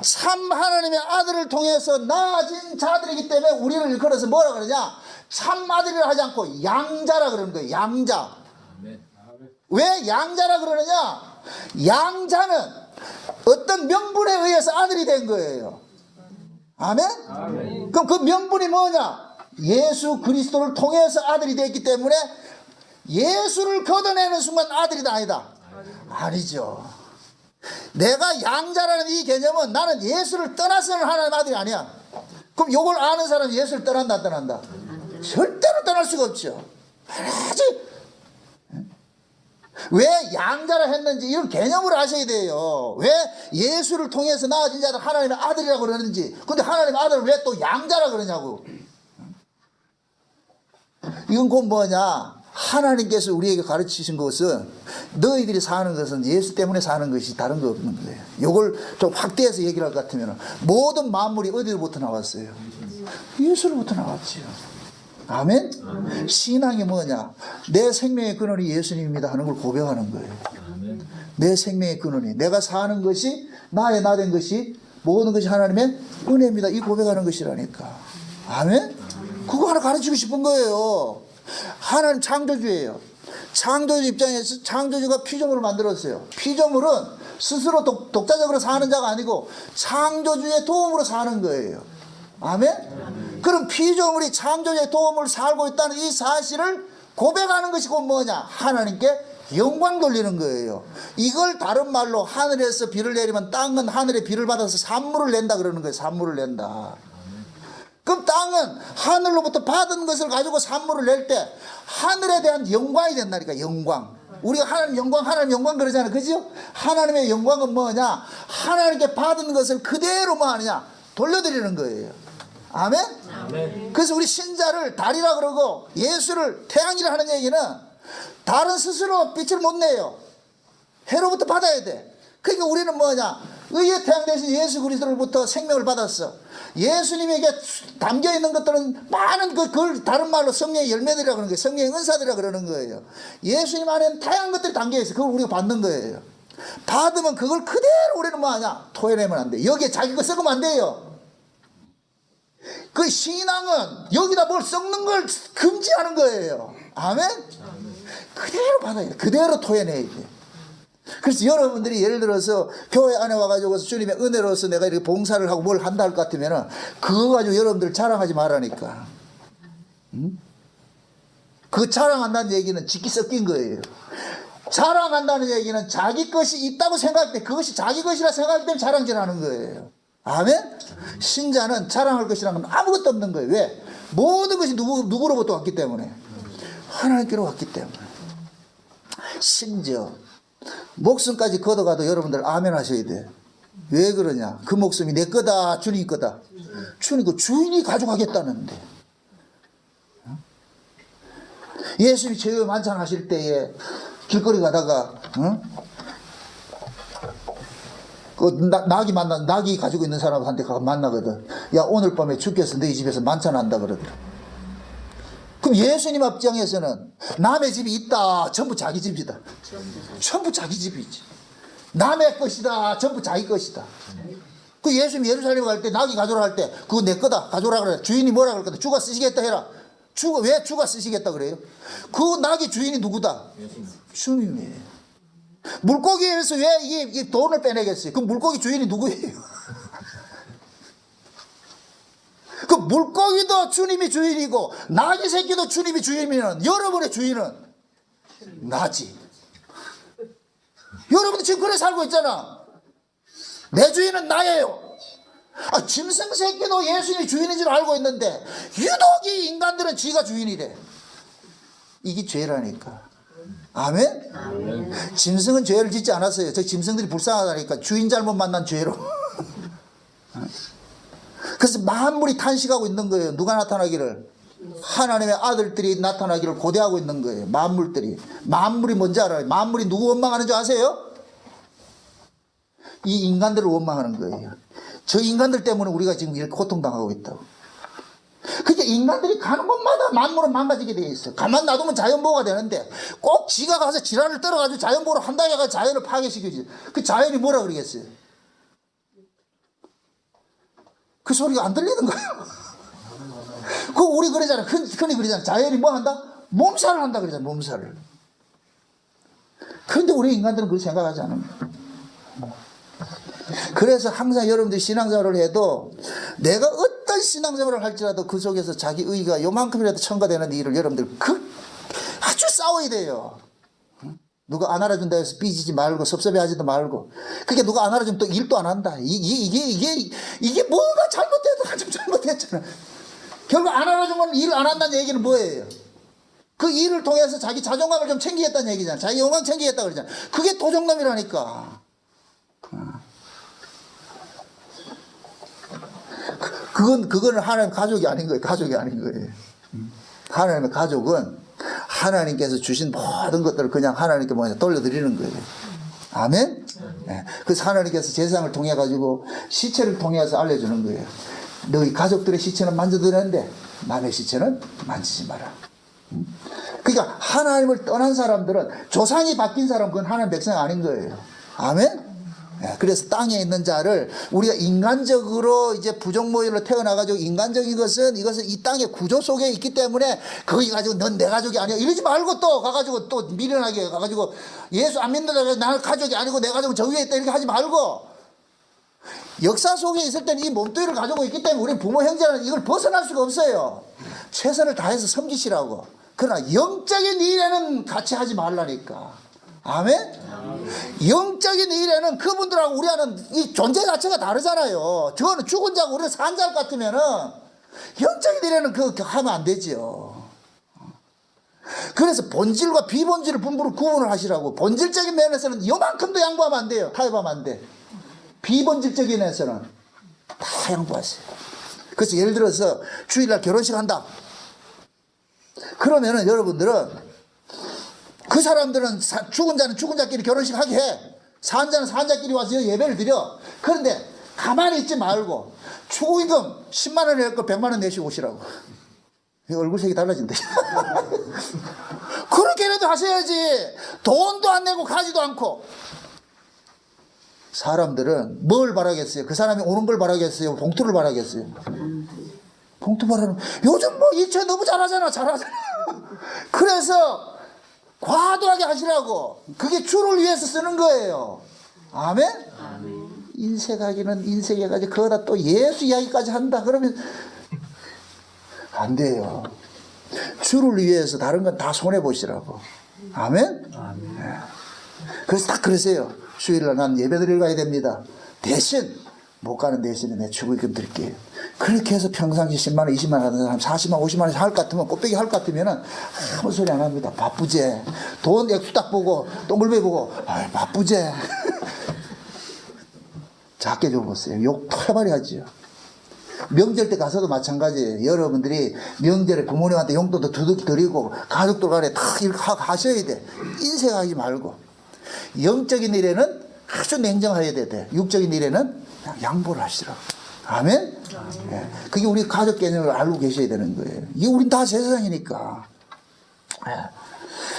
참 하나님의 아들을 통해서 나아진 자들이기 때문에 우리를 일컬어서 뭐라 그러냐, 참 아들이라 하지 않고 양자라 그러는 거예요. 양자. 왜 양자라 그러느냐, 양자는 어떤 명분에 의해서 아들이 된 거예요. 아멘. 그럼 그 명분이 뭐냐, 예수 그리스도를 통해서 아들이 됐기 때문에 예수를 걷어내는 순간 아들이다 아니다? 아니죠. 내가 양자라는 이 개념은 나는 예수를 떠나서는 하나님의 아들이 아니야. 그럼 이걸 아는 사람은 예수를 떠난다 안 떠난다? 절대로 떠날 수가 없죠. 아직 왜 양자라 했는지 이런 개념을 아셔야 돼요. 왜 예수를 통해서 나아진 자들 하나님의 아들이라고 그러는지. 근데 하나님의 아들을 왜 또 양자라 그러냐고. 이건 곧 뭐냐, 하나님께서 우리에게 가르치신 것은 너희들이 사는 것은 예수 때문에 사는 것이 다른 거 없는 거예요. 이걸 좀 확대해서 얘기를 할 것 같으면 모든 만물이 어디로부터 나왔어요? 예수로부터 나왔지요. 아멘? 신앙이 뭐냐, 내 생명의 근원이 예수님입니다 하는 걸 고백하는 거예요. 내 생명의 근원이, 내가 사는 것이, 나의 나 된 것이, 모든 것이 하나님의 은혜입니다, 이 고백하는 것이라니까. 아멘? 그거 하나 가르치고 싶은 거예요. 하나님 창조주예요. 창조주 입장에서 창조주가 피조물을 만들었어요. 피조물은 스스로 독자적으로 사는 자가 아니고 창조주의 도움으로 사는 거예요. 아멘? 그럼 피조물이 창조주의 도움을 살고 있다는 이 사실을 고백하는 것이 곧 뭐냐, 하나님께 영광 돌리는 거예요. 이걸 다른 말로 하늘에서 비를 내리면 땅은 하늘의 비를 받아서 산물을 낸다 그러는 거예요. 산물을 낸다. 그럼 땅은 하늘로부터 받은 것을 가지고 산물을 낼 때 하늘에 대한 영광이 된다니까. 영광. 우리가 하나님 영광 그러잖아요. 그죠? 하나님의 영광은 뭐냐, 하나님께 받은 것을 그대로 뭐 하느냐, 돌려드리는 거예요. 아멘? 아멘. 그래서 우리 신자를 달이라 그러고 예수를 태양이라 하는 얘기는 달은 스스로 빛을 못 내요. 해로부터 받아야 돼. 그러니까 우리는 뭐냐, 의의 태양 대신 예수 그리스도로부터 생명을 받았어. 예수님에게 담겨 있는 것들은 많은 그걸 다른 말로 성령의 열매들이라고 그러는 거예요. 성령의 은사들이라고 그러는 거예요. 예수님 안에는 다양한 것들이 담겨 있어요. 그걸 우리가 받는 거예요. 받으면 그걸 그대로 우리는 뭐 하냐, 토해내면 안 돼. 여기에 자기 거 썩으면 안 돼요. 그 신앙은 여기다 뭘 썩는 걸 금지하는 거예요. 아멘? 그대로 받아야 돼. 그대로 토해내야 돼. 그래서 여러분들이 예를 들어서 교회 안에 와가지고 주님의 은혜로서 내가 이렇게 봉사를 하고 뭘 한다 할 것 같으면 그거 가지고 여러분들 자랑하지 말라니까. 응? 그 자랑한다는 얘기는 짓기 섞인 거예요. 자랑한다는 얘기는 자기 것이 있다고 생각할 때, 그것이 자기 것이라 생각할 때는 자랑질하는 거예요. 아멘? 신자는 자랑할 것이라는 건 아무것도 없는 거예요. 왜? 모든 것이 누구로부터 왔기 때문에, 하나님께로 왔기 때문에. 심지어 목숨까지 걷어가도 여러분들 아멘 하셔야 돼. 왜 그러냐, 그 목숨이 내 거다, 주님 거다. 주님 그 주인이 가져가겠다는데. 예수님이 제회 만찬하실 때에 길거리 가다가 낙이 가지고 있는 사람한테 가서 만나거든. 야, 오늘 밤에 죽겠어, 너희 집에서 만찬한다 그러더라. 그럼 예수님 입장에서는 남의 집이 있다, 전부 자기 집이다. 전부 자기 집이지. 남의 것이다, 전부 자기 것이다. 그 예수님 예루살렘 갈 때 낙이 가져라 할 때 그거 내 거다, 가져라 그래. 주인이 뭐라 그럴 거다, 주가 쓰시겠다 해라. 왜 주가 쓰시겠다 그래요? 그 낙의 주인이 누구다? 주님이에요. 물고기에서 왜 이게 돈을 빼내겠어요? 그 물고기 주인이 누구예요? 그 물고기도 주님이 주인이고 나귀 새끼도 주님이 주인이면 여러분의 주인은 나지. 여러분도 지금 그래 살고 있잖아. 내 주인은 나예요. 짐승 새끼도 예수님이 주인인 줄 알고 있는데 유독 이 인간들은 지가 주인이래. 이게 죄라니까. 아멘? 아멘. 짐승은 죄를 짓지 않았어요. 저 짐승들이 불쌍하다니까. 주인 잘못 만난 죄로. 그래서 만물이 탄식하고 있는 거예요. 누가 나타나기를? 하나님의 아들들이 나타나기를 고대하고 있는 거예요. 만물들이. 만물이 뭔지 알아요? 만물이 누구 원망하는 줄 아세요? 이 인간들을 원망하는 거예요. 저 인간들 때문에 우리가 지금 이렇게 고통당하고 있다고. 그러니까 인간들이 가는 곳마다 만물은 망가지게 돼 있어. 가만 놔두면 자연보호가 되는데 꼭 지가 가서 지랄을 떨어가지고 자연보호를 한다 해가 자연을 파괴시키지. 그 자연이 뭐라 그러겠어요? 그 소리가 안 들리는 거예요. 그 우리 그러잖아. 흔히 그러잖아. 자연이 뭐 한다? 몸살을 한다 그러잖아. 몸살을. 그런데 우리 인간들은 그렇게 생각하지 않습니다. 그래서 항상 여러분들이 신앙생활을 해도 내가 어떤 신앙생활을 할지라도 그 속에서 자기 의가 요만큼이라도 첨가되는 일을 여러분들 아주 싸워야 돼요. 누가 안 알아준다 해서 삐지지 말고 섭섭해하지도 말고. 그게 누가 안 알아주면 또 일도 안 한다. 이게 뭐가 잘못돼도 좀 잘못했잖아. 결국 안 알아주면 일 안 한다는 얘기는 뭐예요? 그 일을 통해서 자기 자존감을 좀 챙기겠다는 얘기잖아. 자기 영광 챙기겠다 그러잖아. 그게 도적놈이라니까. 그거는 하나님 가족이 아닌 거예요. 가족이 아닌 거예요. 하나님의 가족은 하나님께서 주신 모든 것들을 그냥 하나님께 돌려드리는 거예요. 아멘? 네. 그래서 하나님께서 제사장을 통해 가지고 시체를 통해서 알려주는 거예요. 너희 가족들의 시체는 만져도 되는데 남의 시체는 만지지 마라. 그러니까 하나님을 떠난 사람들은 조상이 바뀐 사람은 그건 하나님 백성이 아닌 거예요. 아멘? 그래서 땅에 있는 자를 우리가 인간적으로 이제 부족모일로 태어나가지고 인간적인 것은 이것은 이 땅의 구조 속에 있기 때문에 그거 가지고 넌 내 가족이 아니야 이러지 말고 또 가가지고 또 미련하게 가가지고 예수 안 믿는다고 해서 나는 가족이 아니고 내 가족은 저 위에 있다 이렇게 하지 말고 역사 속에 있을 때는 이 몸뚱이를 가지고 있기 때문에 우리 부모 형제는 이걸 벗어날 수가 없어요. 최선을 다해서 섬기시라고. 그러나 영적인 일에는 같이 하지 말라니까. 아멘? 영적인 일에는 그분들하고 우리하는 이 존재 자체가 다르잖아요. 저거는 죽은 자고 우리는 산 자 같으면은 영적인 일에는 그거 하면 안 되지요. 그래서 본질과 비본질을 분부를 구분을 하시라고. 본질적인 면에서는 요만큼도 양보하면 안 돼요. 타협하면 안 돼. 비본질적인 면에서는 다 양보하세요. 그래서 예를 들어서 주일날 결혼식 한다. 그러면은 여러분들은 그 사람들은 죽은 자는 죽은 자끼리 결혼식 하게 해. 산 자는 산 자끼리 와서 예배를 드려. 그런데 가만히 있지 말고 추구임금 10만 원 낼 걸 100만 원 내시고 오시라고. 얼굴색이 달라진다. 그렇게라도 하셔야지. 돈도 안 내고 가지도 않고. 사람들은 뭘 바라겠어요? 그 사람이 오는 걸 바라겠어요? 봉투를 바라겠어요? 봉투 바라는 요즘 뭐 일처 너무 잘하잖아. 그래서 과도하게 하시라고. 그게 주를 위해서 쓰는 거예요. 아멘? 인색하기는 인색해가지고 그거다 또 예수 이야기까지 한다. 그러면 안 돼요. 주를 위해서 다른 건 다 손해보시라고. 아멘? 네. 그래서 딱 그러세요. 주일날 난 예배 드리러 가야 됩니다. 대신 못 가는 대신에 내 축의금 드릴게요. 그렇게 해서 평상시 10만 원, 20만 원 하는 사람 40만, 50만 원씩 할 것 같으면 꽃배기 할 것 같으면 아무 소리 안 합니다. 바쁘제. 돈 액수 딱 보고 동글베 보고 바쁘제. 작게 좀 보세요. 욕 털발이 하지요. 명절 때 가서도 마찬가지예요. 여러분들이 명절에 부모님한테 용돈도 두둑 드리고 가족들 간에 다 이렇게 하셔야 돼. 인색하지 말고. 영적인 일에는 아주 냉정해야 돼. 육적인 일에는 그냥 양보를 하시라고. 아멘? 네. 그게 우리 가족 개념을 알고 계셔야 되는 거예요. 이게 우린 다 제사장이니까. 네.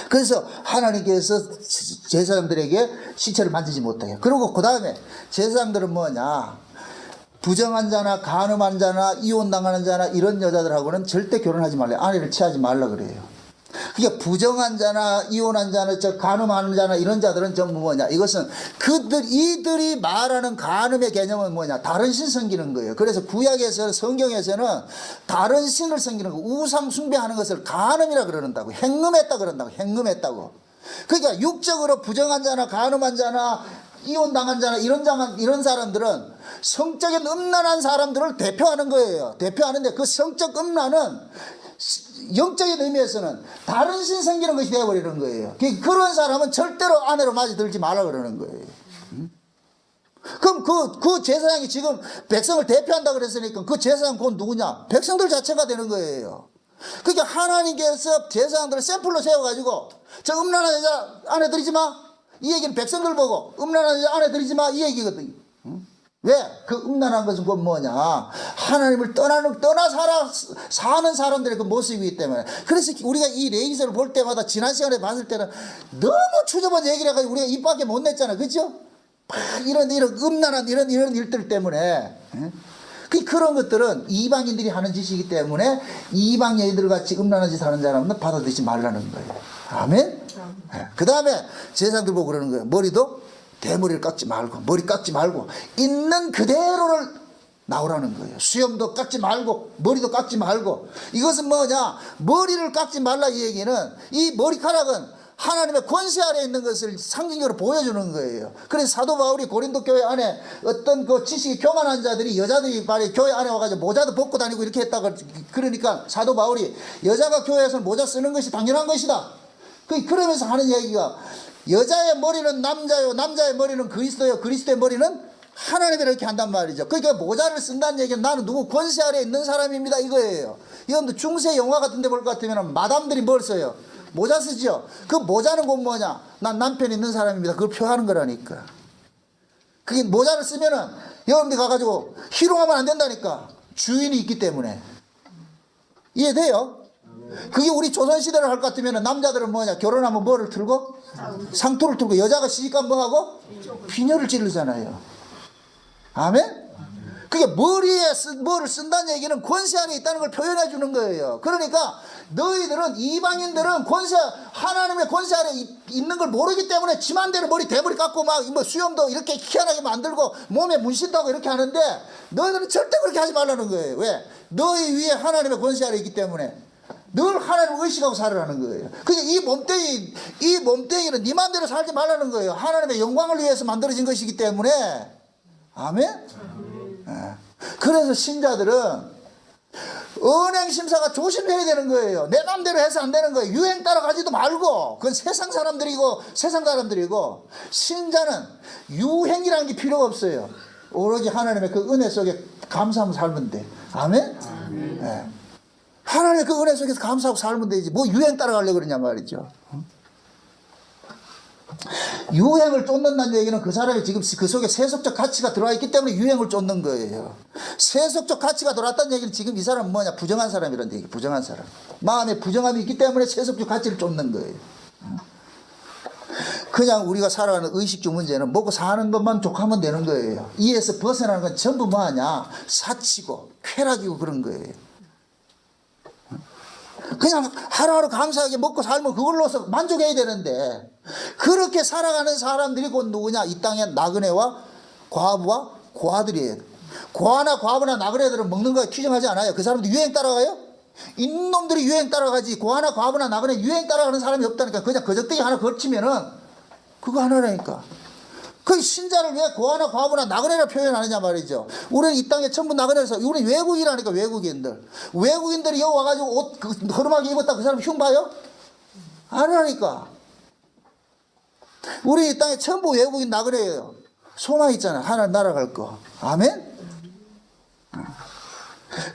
그래서 하나님께서 제사장들에게 시체를 만지지 못하게. 그리고 그 다음에 제사장들은 뭐냐? 부정한 자나 간음한 자나 이혼당하는 자나 이런 여자들하고는 절대 결혼하지 말래. 아내를 취하지 말라 그래요. 그러니까 부정한 자나 이혼한 자나 간음하는 자나 이런 자들은 전부 뭐냐? 이것은 이들이 말하는 간음의 개념은 뭐냐? 다른 신 섬기는 거예요. 그래서 구약에서 성경에서는 다른 신을 섬기는 거, 우상 숭배하는 것을 간음이라 그러는다고. 행음했다 그런다고. 행음했다고. 그러니까 육적으로 부정한 자나 간음한 자나 이혼당한 자나 이런 사람들은 성적인 음란한 사람들을 대표하는 거예요. 대표하는데 그 성적 음란은 영적인 의미에서는 다른 신 섬기는 것이 되어버리는 거예요. 그런 사람은 절대로 아내로 맞이 들지 말라 그러는 거예요. 그럼 그 제사장이 지금 백성을 대표한다 그랬으니까 그 제사장 그건 누구냐? 백성들 자체가 되는 거예요. 그러니까 하나님께서 제사장들을 샘플로 세워가지고 저 음란한 여자 아내 들이지 마. 이 얘기는 백성들 보고 음란한 여자 아내 들이지 마. 이 얘기거든요. 왜? 그 음란한 것은 곧 뭐냐? 하나님을 사는 사람들의 그 모습이기 때문에. 그래서 우리가 이 레위기서를 볼 때마다 지난 시간에 봤을 때는 너무 추접한 얘기를 해가지고 우리가 입 밖에 못 냈잖아. 그죠? 이런 음란한 이런 일들 때문에. 그런 것들은 이방인들이 하는 짓이기 때문에 이방 여인들 같이 음란한 짓 하는 사람은 받아들이지 말라는 거예요. 아멘? 그 다음에 제사장들 보고 그러는 거예요. 머리도 대머리를 깎지 말고, 머리 깎지 말고, 있는 그대로를 나오라는 거예요. 수염도 깎지 말고, 머리도 깎지 말고. 이것은 뭐냐? 머리를 깎지 말라 이 얘기는, 이 머리카락은 하나님의 권세 아래 있는 것을 상징적으로 보여주는 거예요. 그래서 사도 바울이 고린도 교회 안에 어떤 그 지식이 교만한 자들이, 여자들이 말이 교회 안에 와가지고 모자도 벗고 다니고 이렇게 했다고, 그러니까 사도 바울이 여자가 교회에서는 모자 쓰는 것이 당연한 것이다. 그러면서 하는 얘기가, 여자의 머리는 남자요, 남자의 머리는 그리스도요, 그리스도의 머리는 하나님이라 이렇게 한단 말이죠. 그러니까 모자를 쓴다는 얘기는 나는 누구 권세 아래 있는 사람입니다 이거예요. 여러분들 중세 영화 같은 데 볼 것 같으면 마담들이 뭘 써요? 모자 쓰죠. 그 모자는 곧 뭐냐? 난 남편 있는 사람입니다. 그걸 표하는 거라니까. 그게 모자를 쓰면은 여러분들 가가지고 희롱하면 안 된다니까. 주인이 있기 때문에. 이해돼요? 그게 우리 조선시대를 할 것 같으면 남자들은 뭐냐? 결혼하면 뭐를 틀고? 상투를 틀고. 여자가 시집가면 뭐하고? 비녀를 찌르잖아요. 아멘? 그게 머리에 뭐를 쓴다는 얘기는 권세 안에 있다는 걸 표현해 주는 거예요. 그러니까 너희들은, 이방인들은 하나님의 권세 아래 있는 걸 모르기 때문에 지 맘대로 대머리 깎고 막 뭐 수염도 이렇게 희한하게 만들고 몸에 문신도 하고 이렇게 하는데, 너희들은 절대 그렇게 하지 말라는 거예요. 왜? 너희 위에 하나님의 권세 아래 있기 때문에 늘 하나님을 의식하고 살으라는 거예요. 그러니까 이 몸뚱이는 네 마음대로 살지 말라는 거예요. 하나님의 영광을 위해서 만들어진 것이기 때문에. 아멘? 그래서 신자들은 언행심사가 조심해야 되는 거예요. 내 마음대로 해서 안 되는 거예요. 유행 따라가지도 말고. 그건 세상 사람들이고 신자는 유행이라는 게 필요가 없어요. 오로지 하나님의 그 은혜 속에 감사하며 살면 돼. 아멘? 네. 하나님의 그 은혜 속에서 감사하고 살면 되지. 뭐 유행 따라가려고 그러냐 말이죠. 유행을 쫓는다는 얘기는 그 사람이 지금 그 속에 세속적 가치가 들어와 있기 때문에 유행을 쫓는 거예요. 세속적 가치가 들어왔다는 얘기는 지금 이 사람은 뭐냐? 부정한 사람이라는 얘기. 부정한 사람. 마음에 부정함이 있기 때문에 세속적 가치를 쫓는 거예요. 그냥 우리가 살아가는 의식주 문제는 먹고 사는 것만 족하면 되는 거예요. 이에서 벗어나는 건 전부 뭐하냐? 사치고 쾌락이고 그런 거예요. 그냥 하루하루 감사하게 먹고 살면 그걸로서 만족해야 되는데, 그렇게 살아가는 사람들이 곧 누구냐? 이 땅에 나그네와 과부와 고아들이에요. 고아나 과부나 나그네들은 먹는 거에 규정하지 않아요. 그 사람들 유행 따라가요? 이놈들이 유행 따라가지. 고아나 과부나 나그네 유행 따라가는 사람이 없다니까. 그냥 거적대기 하나 걸치면은 그거 하나라니까. 그 신자를 왜 고아나 과부나 나그네라 표현하느냐 말이죠. 우리는 이 땅에 전부 나그네라서, 우리는 외국이라니까. 외국인들이 여기 와가지고 옷 허름하게 입었다 그 사람 흉 봐요? 아니라니까. 우리 이 땅에 전부 외국인 나그네예요. 소망 있잖아. 하나님 날아갈 거. 아멘?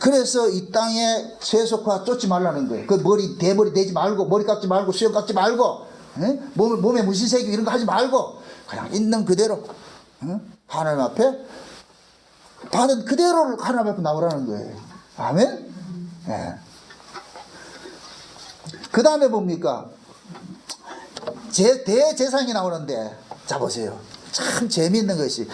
그래서 이 땅에 세속화 쫓지 말라는 거예요. 그 대머리 대지 말고, 머리 깎지 말고, 수염 깎지 말고, 몸에 문신 새기고 이런 거 하지 말고, 그냥 있는 그대로 하나님 앞에 받은 그대로 하나님 앞에 나오라는 거예요. 아멘? 네. 그 다음에 뭡니까? 대제사장이 나오는데, 자 보세요. 참 재미있는 것이,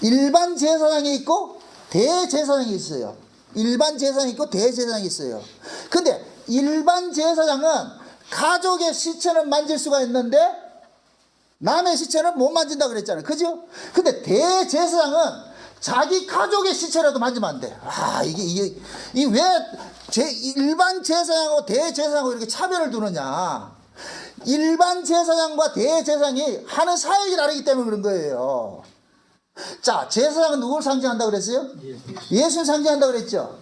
일반 제사장이 있고 대제사장이 있어요. 일반 제사장이 있고 대제사장이 있어요. 근데 일반 제사장은 가족의 시체는 만질 수가 있는데 남의 시체는 못 만진다 그랬잖아요. 그죠? 근데 대제사장은 자기 가족의 시체라도 만지면 안 돼. 이게 왜 일반 제사장하고 대제사장하고 이렇게 차별을 두느냐? 일반 제사장과 대제사장이 하는 사역이 다르기 때문에 그런 거예요. 자, 제사장은 누구를 상징한다 그랬어요? 예수님 상징한다 그랬죠?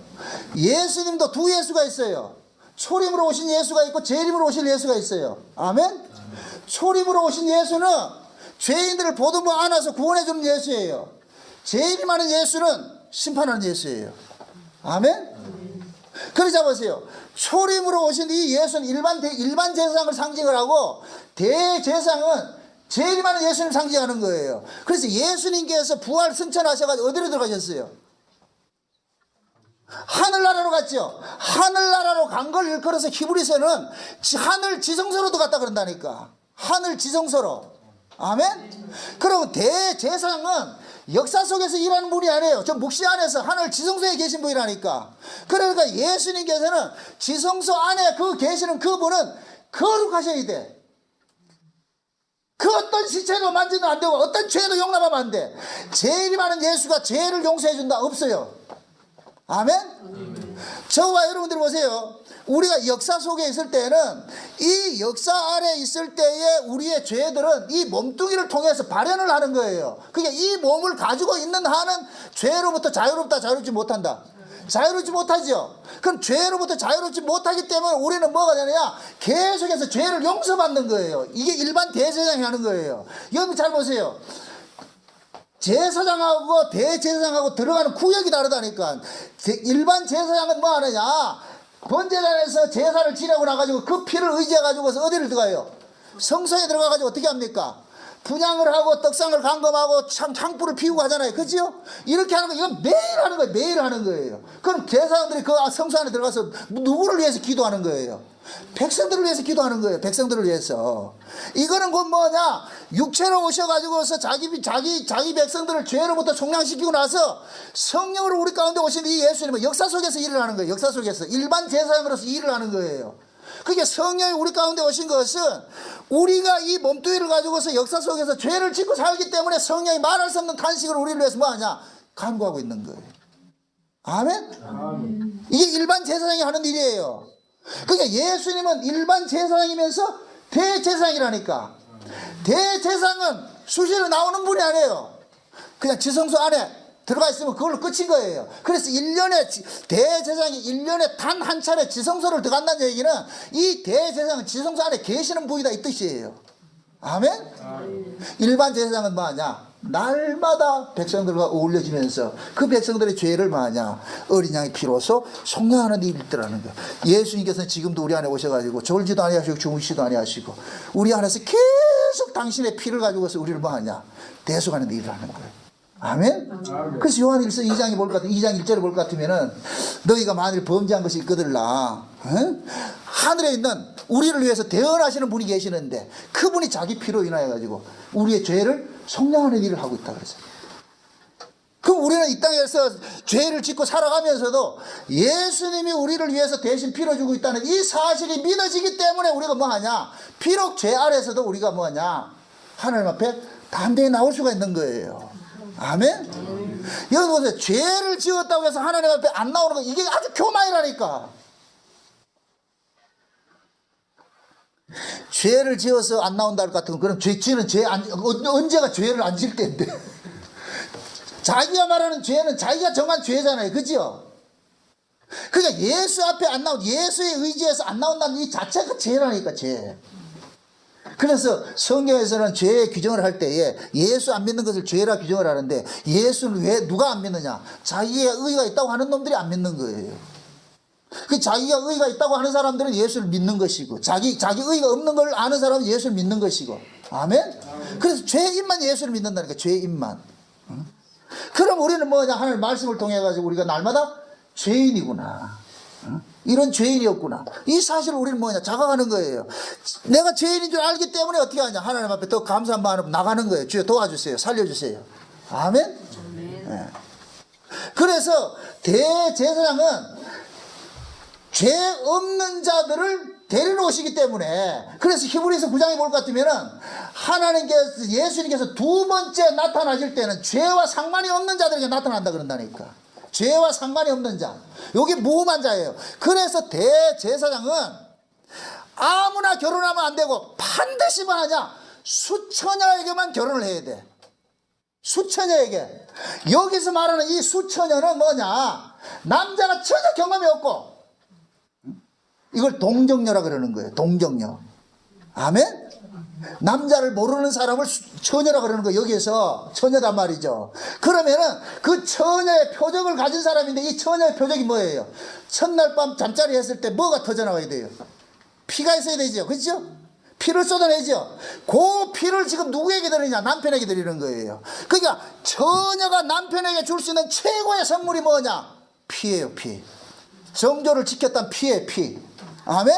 예수님도 두 예수가 있어요. 초림으로 오신 예수가 있고 재림으로 오실 예수가 있어요. 아멘? 초림으로 오신 예수는 죄인들을 보듬어 안아서 구원해주는 예수예요. 재림하는 예수는 심판하는 예수예요. 아멘? 그러자 보세요. 초림으로 오신 이 예수는 일반 제사장을 상징을 하고, 대제사장은 재림하는 예수님 상징하는 거예요. 그래서 예수님께서 부활 승천하셔가지고 어디로 들어가셨어요? 하늘나라로 갔죠. 하늘나라로 간 걸 일컬어서 히브리서는 하늘 지성소로 들어갔다 그런다니까. 하늘 지성소로. 아멘? 그리고 대제사장은 역사 속에서 일하는 분이 아니에요. 저 묵시 안에서 하늘 지성소에 계신 분이라니까. 그러니까 예수님께서는 지성소 안에 그 계시는 그분은 거룩하셔야 돼. 그 어떤 시체도 만지면 안 되고 어떤 죄도 용납하면 안 돼. 재림하는 예수가 죄를 용서해 준다? 없어요. 아멘? 저와 여러분들 보세요. 우리가 역사 속에 있을 때는 이 역사 안에 있을 때에 우리의 죄들은 이 몸뚱이를 통해서 발현을 하는 거예요. 그러니까 이 몸을 가지고 있는 한은 죄로부터 자유롭다, 자유롭지 못한다. 자유롭지 못하죠. 그럼 죄로부터 자유롭지 못하기 때문에 우리는 뭐가 되느냐? 계속해서 죄를 용서받는 거예요. 이게 일반 대제사장이 하는 거예요. 여러분 잘 보세요. 제사장하고 대제사장하고 들어가는 구역이 다르다니까. 일반 제사장은 뭐 하느냐? 번제단에서 제사를 지내고 나가지고 그 피를 의지해가지고서 어디를 들어가요? 성소에 들어가가지고 어떻게 합니까? 분향을 하고 떡상을 감금하고 향불을 피우고 하잖아요. 그죠? 이렇게 하는 거, 이건 매일 하는 거예요. 매일 하는 거예요. 그럼 제사장들이 그 성소 안에 들어가서 누구를 위해서 기도하는 거예요? 백성들을 위해서 기도하는 거예요. 백성들을 위해서. 이거는 곧 뭐냐? 육체로 오셔가지고서 자기 백성들을 죄로부터 속량시키고 나서 성령으로 우리 가운데 오신 이 예수님은 역사 속에서 일을 하는 거예요. 역사 속에서. 일반 제사장으로서 일을 하는 거예요. 그게 성령이 우리 가운데 오신 것은 우리가 이 몸뚱이를 가지고서 역사 속에서 죄를 짓고 살기 때문에 성령이 말할 수 없는 탄식을 우리를 위해서 뭐하냐? 간구하고 있는 거예요. 아멘? 이게 일반 제사장이 하는 일이에요. 그러니까 예수님은 일반 제사장이면서 대제사장이라니까. 대제사장은 수시로 나오는 분이 아니에요. 그냥 지성소 안에 들어가 있으면 그걸로 끝인 거예요. 그래서 1년에 대제사장이 1년에 단 한 차례 지성소를 들어간다는 얘기는 이 대제사장은 지성소 안에 계시는 분이다 이 뜻이에요. 아멘? 일반 제사장은 뭐하냐? 날마다 백성들과 어울려지면서 그 백성들의 죄를 뭐하냐? 어린 양의 피로서 속량하는 일들하는 거예요. 예수님께서는 지금도 우리 안에 오셔가지고 졸지도 아니하시고 주무시지도 아니하시고 우리 안에서 계속 당신의 피를 가지고서 우리를 뭐하냐? 대속하는 일을 하는 거예요. 아멘? 그래서 요한일서 2장이 볼 것 같으면 2장 1절을 볼 것 같으면은 너희가 만일 범죄한 것이 있거들라 하늘에 있는 우리를 위해서 대언하시는 분이 계시는데 그분이 자기 피로 인하여 가지고 우리의 죄를 속량하는 일을 하고 있다 그랬어요. 그럼 우리는 이 땅에서 죄를 짓고 살아가면서도 예수님이 우리를 위해서 대신 피를 주고 있다는 이 사실이 믿어지기 때문에 우리가 뭐하냐? 비록 죄 아래서도 우리가 뭐하냐? 하나님 앞에 담대히 나올 수가 있는 거예요. 아멘? 여기 보세요. 죄를 지었다고 해서 하나님 앞에 안 나오는 거 이게 아주 교만이라니까. 죄를 지어서 안 나온다 할 것 같으면 그럼 죄는 언제가 죄를 안 지을 때인데. 자기가 말하는 죄는 자기가 정한 죄잖아요. 그죠? 그러니까 예수 앞에 안 나온 예수의 의지에서 안 나온다는 이 자체가 죄라니까 죄. 그래서 성경에서는 죄의 규정을 할 때에 예수 안 믿는 것을 죄라 규정을 하는데 예수는 왜 누가 안 믿느냐? 자기의 의가 있다고 하는 놈들이 안 믿는 거예요. 그 자기가 의가 있다고 하는 사람들은 예수를 믿는 것이고 자기 의가 없는 걸 아는 사람은 예수를 믿는 것이고. 아멘? 그래서 죄인만 예수를 믿는다니까. 죄인만. 그럼 우리는 뭐냐? 하나님 말씀을 통해 가지고 우리가 날마다 죄인이구나. 이런 죄인이었구나. 이 사실을 우리는 뭐냐? 자각하는 거예요. 내가 죄인인 줄 알기 때문에 어떻게 하냐? 하나님 앞에 더 감사한 마음으로 나가는 거예요. 주여 도와주세요. 살려주세요. 아멘? 네. 그래서 대제사장은 죄 없는 자들을 데려오시기 때문에 그래서 히브리서 9장에 볼 것 같으면은 하나님께서 예수님께서 두 번째 나타나실 때는 죄와 상관이 없는 자들에게 나타난다 그런다니까. 죄와 상관이 없는 자. 여기 무험한 자예요. 그래서 대제사장은 아무나 결혼하면 안 되고 반드시 뭐 하냐? 수처녀에게만 결혼을 해야 돼. 수처녀에게. 여기서 말하는 이 수처녀는 뭐냐? 남자가 전혀 경험이 없고 이걸 동정녀라 그러는 거예요. 동정녀. 아멘? 남자를 모르는 사람을 처녀라 그러는 거예요. 여기에서 처녀단 말이죠. 그러면은 그 처녀의 표적을 가진 사람인데 이 처녀의 표적이 뭐예요? 첫날 밤 잠자리 했을 때 뭐가 터져나와야 돼요? 피가 있어야 되죠. 그렇죠? 피를 쏟아내죠. 그 피를 지금 누구에게 드리냐? 남편에게 드리는 거예요. 그러니까 처녀가 남편에게 줄 수 있는 최고의 선물이 뭐냐? 피예요, 피. 정조를 지켰다는 피예요, 피. 아멘?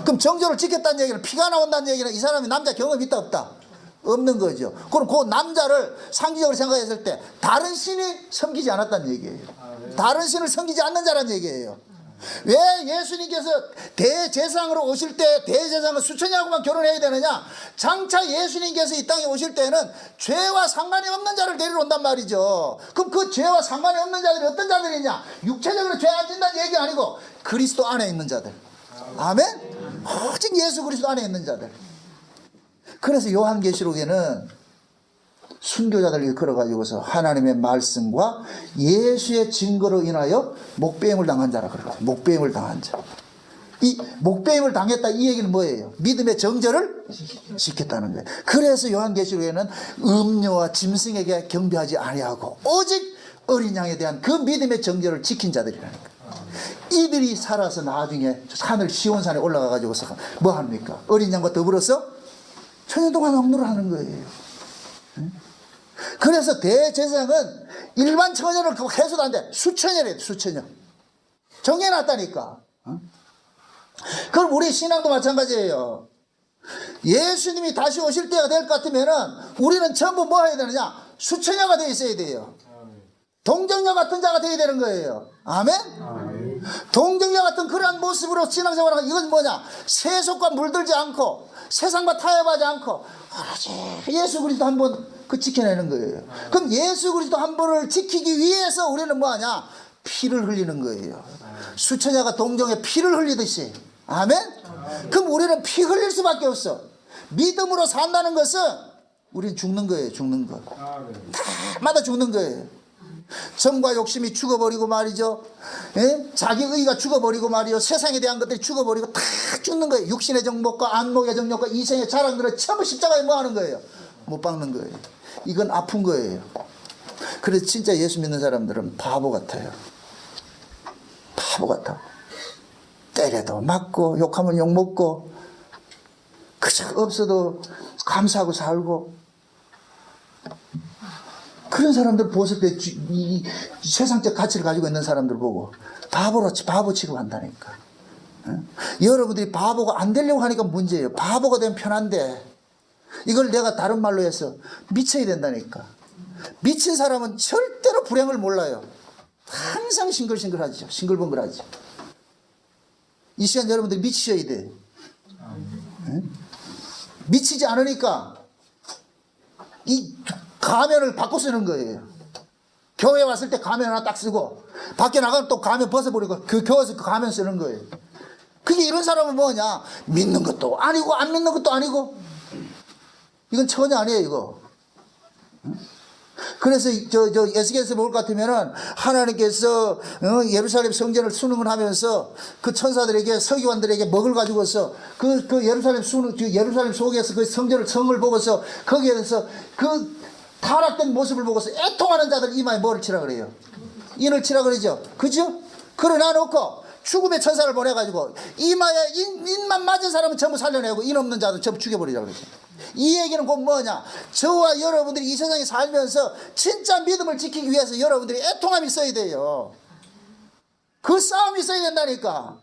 그럼 정조를 지켰다는 얘기는, 피가 나온다는 얘기는 이 사람이 남자 경험이 있다 없다? 없는 거죠. 그럼 그 남자를 상징적으로 생각했을 때 다른 신이 섬기지 않았다는 얘기예요. 다른 신을 섬기지 않는 자라는 얘기예요. 왜 예수님께서 대제사장으로 오실 때 대제사장은 수천하고만 결혼해야 되느냐? 장차 예수님께서 이 땅에 오실 때는 죄와 상관이 없는 자를 데리러 온단 말이죠. 그럼 그 죄와 상관이 없는 자들이 어떤 자들이냐? 육체적으로 죄 안 짓는다는 얘기 아니고 그리스도 안에 있는 자들. 아멘? 오직 예수 그리스도 안에 있는 자들. 그래서 요한계시록에는 순교자들 일컬어가지고서 하나님의 말씀과 예수의 증거로 인하여 목배임을 당한 자라 그래요. 목배임을 당한 자. 이 목배임을 당했다 이 얘기는 뭐예요? 믿음의 정절을 지켰다는 거예요. 그래서 요한계시록에는 음료와 짐승에게 경배하지 아니하고 오직 어린 양에 대한 그 믿음의 정절을 지킨 자들이라는 거예요. 이들이 살아서 나중에 하늘 시온산에 올라가가지고서 뭐 합니까? 어린 양과 더불어서 천년 동안 왕노를 하는 거예요. 그래서 대제사장은 일반 처녀를 해서도 안 돼. 수처녀래, 수처녀. 정해놨다니까. 그럼 우리 신앙도 마찬가지예요. 예수님이 다시 오실 때가 될 것 같으면은 우리는 전부 뭐 해야 되느냐? 수처녀가 되어 있어야 돼요. 동정녀 같은 자가 되어야 되는 거예요. 아멘? 동정녀 같은 그러한 모습으로 신앙생활하는 이건 뭐냐? 세속과 물들지 않고 세상과 타협하지 않고 오로지 예수 그리스도 한 번 그 지켜내는 거예요. 그럼 예수 그리스도 한 번을 지키기 위해서 우리는 뭐하냐? 피를 흘리는 거예요. 수처녀가 동정에 피를 흘리듯이. 아멘? 그럼 우리는 피 흘릴 수밖에 없어. 믿음으로 산다는 것은 우리는 죽는 거예요. 죽는 거. 다마다 죽는 거예요. 정과 욕심이 죽어버리고 말이죠. 예? 자기 의가 죽어버리고 말이죠. 세상에 대한 것들이 죽어버리고 다 죽는 거예요. 육신의 정욕과 안목의 정욕과 이생의 자랑들을 전부 십자가에 뭐 하는 거예요? 못 박는 거예요. 이건 아픈 거예요. 그래서 진짜 예수 믿는 사람들은 바보 같아요. 바보 같아. 때려도 맞고 욕하면 욕먹고 그저 없어도 감사하고 살고. 그런 사람들 보았을 때 이 세상적 가치를 가지고 있는 사람들 보고 바보 취급한다니까. 여러분들이 바보가 안 되려고 하니까 문제예요. 바보가 되면 편한데 이걸 내가 다른 말로 해서 미쳐야 된다니까. 미친 사람은 절대로 불행을 몰라요. 항상 싱글싱글하죠. 싱글벙글하죠. 이 시간 여러분들이 미치셔야 돼. 미치지 않으니까 이 가면을 바꿔 쓰는 거예요. 교회 왔을 때 가면 하나 딱 쓰고 밖에 나가면 또 가면 벗어버리고 그 교회에서 그 가면 쓰는 거예요. 그게 이런 사람은 뭐냐? 믿는 것도 아니고 안 믿는 것도 아니고 이건 처녀 아니에요 이거. 그래서 저 에스겔에서 볼 것 같으면은 하나님께서 예루살렘 성전을 수능을 하면서 그 천사들에게 서기관들에게 먹을 가지고서 그 예루살렘 예루살렘 속에서 그 성을 보고서 거기에서 그 타락된 모습을 보고서 애통하는 자들 이마에 뭐를 치라 그래요? 인을 치라 그러죠. 그죠? 그러나 놓고 죽음의 천사를 보내가지고 이마에 인만 맞은 사람은 전부 살려내고 인 없는 자들 전부 죽여버리라고 그러죠. 이 얘기는 곧 뭐냐? 저와 여러분들이 이 세상에 살면서 진짜 믿음을 지키기 위해서 여러분들이 애통함이 있어야 돼요. 그 싸움이 있어야 된다니까.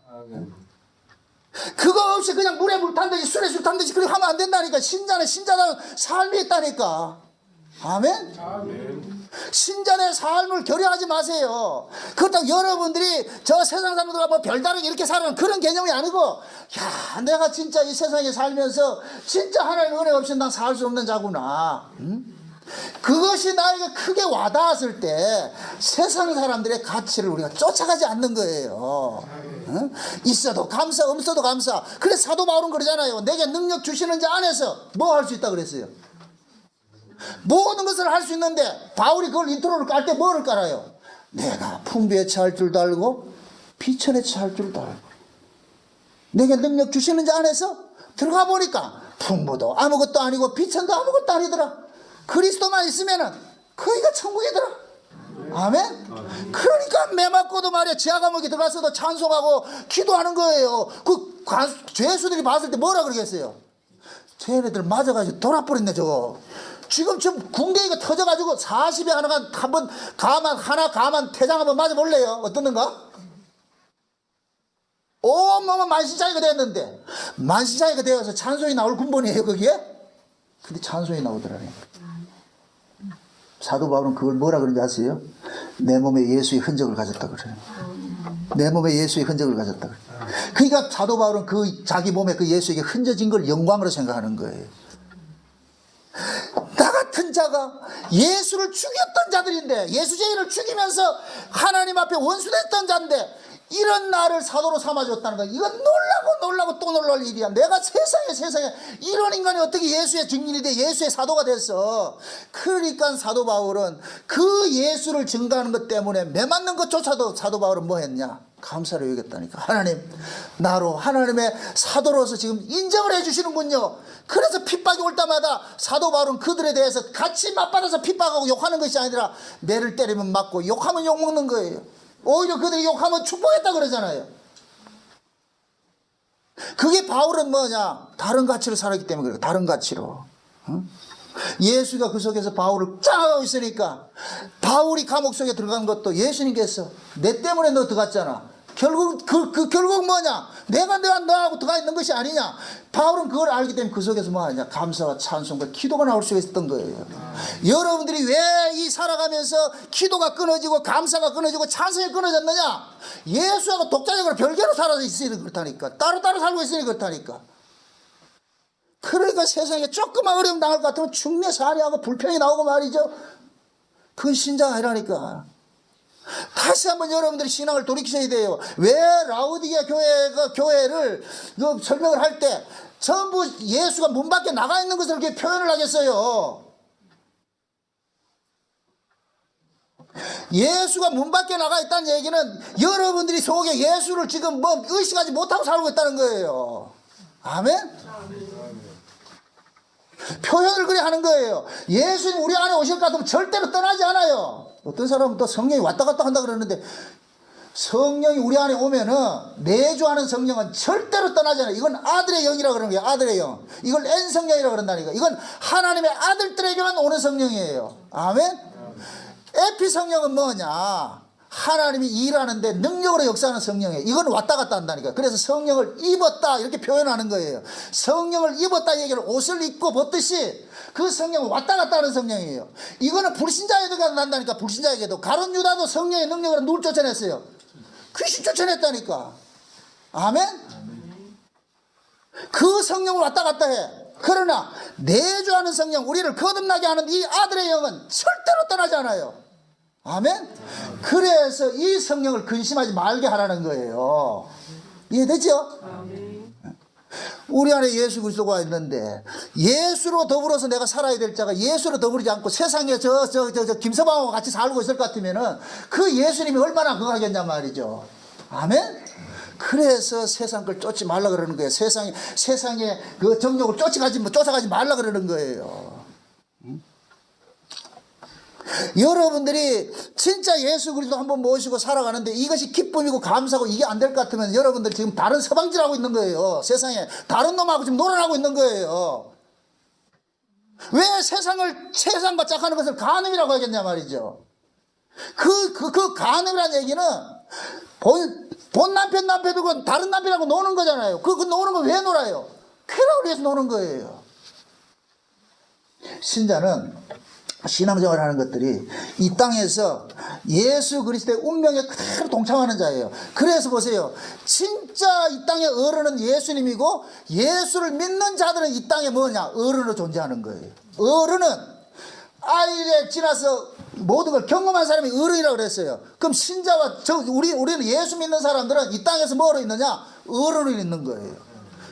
그거 없이 그냥 물에 물 탄듯이 술에 술 탄듯이 그렇게 하면 안 된다니까. 신자는 신자다운 삶이 있다니까. 아멘? 신자의 삶을 결여하지 마세요. 그렇다고 여러분들이 저 세상 사람들과 뭐 별다르게 이렇게 살아가는 그런 개념이 아니고, 야, 내가 진짜 이 세상에 살면서 진짜 하나님의 은혜 없이 난 살 수 없는 자구나. 그것이 나에게 크게 와닿았을 때 세상 사람들의 가치를 우리가 쫓아가지 않는 거예요. 있어도 감사, 없어도 감사. 그래서 사도 바울은 그러잖아요. 내게 능력 주시는 자 안에서 뭐 할 수 있다 그랬어요. 모든 것을 할 수 있는데 바울이 그걸 인트로를 깔 때 뭐를 깔아요? 내가 풍부에 처할 줄도 알고 비천에 처할 줄도 알고. 내게 능력 주시는 자 안에서 들어가 보니까 풍부도 아무것도 아니고 비천도 아무것도 아니더라. 그리스도만 있으면은 거기가 천국이더라. 아멘? 그러니까 매 맞고도 말이야 지하 감옥에 들어가서도 찬송하고 기도하는 거예요. 그 죄수들이 봤을 때 뭐라 그러겠어요? 쟤네들 맞아가지고 돌아버렸네 저거. 지금 궁뎅이가 터져가지고 40에 한번 가만 태장 한번 맞아볼래요? 어떻는가? 온몸은 만신창이가 됐는데, 만신창이가 되어서 찬송이 나올 군번이에요 거기에? 근데 찬송이 나오더라네. 사도 바울은 그걸 뭐라 그런지 아세요? 내 몸에 예수의 흔적을 가졌다 그래요. 내 몸에 예수의 흔적을 가졌다 그래요. 그러니까 사도 바울은 그 자기 몸에 그 예수에게 흔져진 걸 영광으로 생각하는 거예요. 나 같은 자가 예수를 죽였던 자들인데, 예수 죄인을 죽이면서 하나님 앞에 원수됐던 자인데 이런 나를 사도로 삼아줬다는 거야. 이건 놀라고 또 놀랄 일이야. 내가 세상에 이런 인간이 어떻게 예수의 증인이 돼, 예수의 사도가 됐어. 그러니까 사도 바울은 그 예수를 증거하는 것 때문에 매맞는 것조차도 사도 바울은 뭐 했냐? 감사를 여겼다니까. 하나님, 나로 하나님의 사도로서 지금 인정을 해주시는군요. 그래서 핍박이 올 때마다 사도 바울은 그들에 대해서 같이 맞받아서 핍박하고 욕하는 것이 아니라, 매를 때리면 맞고 욕하면 욕먹는 거예요. 오히려 그들이 욕하면 축복했다 그러잖아요. 그게 바울은 뭐냐? 다른 가치로 살았기 때문에 그래요. 다른 가치로. 응? 예수가 그 속에서 바울을 짱하고 있으니까, 바울이 감옥 속에 들어간 것도 예수님께서 내 때문에 너 들어갔잖아. 결국 결국 뭐냐? 내가 너하고 들어가 있는 것이 아니냐? 바울은 그걸 알기 때문에 그 속에서 뭐 하냐? 감사와 찬송과 기도가 나올 수 있었던 거예요. 여러분들이 왜 이 살아가면서 기도가 끊어지고 감사가 끊어지고 찬송이 끊어졌느냐? 예수하고 독자적으로 별개로 살아서 있으니 그렇다니까. 따로따로 살고 있으니 그렇다니까. 그러니까 세상에 조금만 어려움 당할 것 같으면 중매 살해하고 불평이 나오고 말이죠. 그건 신자가 아니라니까. 다시 한번 여러분들이 신앙을 돌이키셔야 돼요. 왜 라우디게 교회를 설명을 할 때 전부 예수가 문 밖에 나가 있는 것을 이렇게 표현을 하겠어요? 예수가 문 밖에 나가 있다는 얘기는 여러분들이 속에 예수를 지금 뭐 의식하지 못하고 살고 있다는 거예요. 아멘? 표현을 그리 하는 거예요. 예수님 우리 안에 오실 것 같으면 절대로 떠나지 않아요. 어떤 사람은 또 성령이 왔다 갔다 한다 그러는데, 성령이 우리 안에 오면은 내주하는 성령은 절대로 떠나지 않아요. 이건 아들의 영이라고 그러는 거예요. 아들의 영. 이걸 N성령이라고 그런다니까. 이건 하나님의 아들들에게만 오는 성령이에요. 아멘? 에피 성령은 뭐냐? 하나님이 일하는데 능력으로 역사하는 성령이에요. 이건 왔다 갔다 한다니까. 그래서 성령을 입었다 이렇게 표현하는 거예요. 성령을 입었다 얘기를 옷을 입고 벗듯이 그 성령은 왔다 갔다 하는 성령이에요. 이거는 불신자에게도 난다니까. 불신자에게도. 가룟 유다도 성령의 능력으로 누굴 쫓아냈어요? 귀신 쫓아냈다니까. 아멘? 그 성령을 왔다 갔다 해. 그러나 내주하는 성령, 우리를 거듭나게 하는 이 아들의 영은 절대로 떠나지 않아요. 아멘? 그래서 이 성령을 근심하지 말게 하라는 거예요. 이해되죠? 우리 안에 예수 그리스도가 있는데, 예수로 더불어서 내가 살아야 될 자가 예수로 더불지 않고 세상에 김서방하고 같이 살고 있을 것 같으면은 그 예수님이 얼마나 그거 하겠냐 말이죠. 아멘? 그래서 세상 걸 쫓지 말라 그러는 거예요. 세상에 그 정욕을 쫓아가지 말라 그러는 거예요. 여러분들이 진짜 예수 그리스도 한번 모시고 살아가는데 이것이 기쁨이고 감사고 이게 안 될 것 같으면 여러분들 지금 다른 서방질하고 있는 거예요. 세상에 다른 놈하고 지금 놀아나고 있는 거예요. 왜 세상과 짝하는 것을 간음이라고 하겠냐 말이죠. 그 간음이라는 얘기는 본 남편도 다른 남편하고 노는 거잖아요. 그 노는 거 왜 놀아요? 쾌락을 위해서 노는 거예요. 신자는 신앙생활을 하는 것들이 이 땅에서 예수 그리스도의 운명에 그대로 동참하는 자예요. 그래서 보세요. 진짜 이 땅의 어른은 예수님이고, 예수를 믿는 자들은 이 땅에 뭐냐? 어른으로 존재하는 거예요. 어른은 아이에 지나서 모든 걸 경험한 사람이 어른이라고 그랬어요. 그럼 신자와 우리는 예수 믿는 사람들은 이 땅에서 뭐로 있느냐? 어른으로 있는 거예요.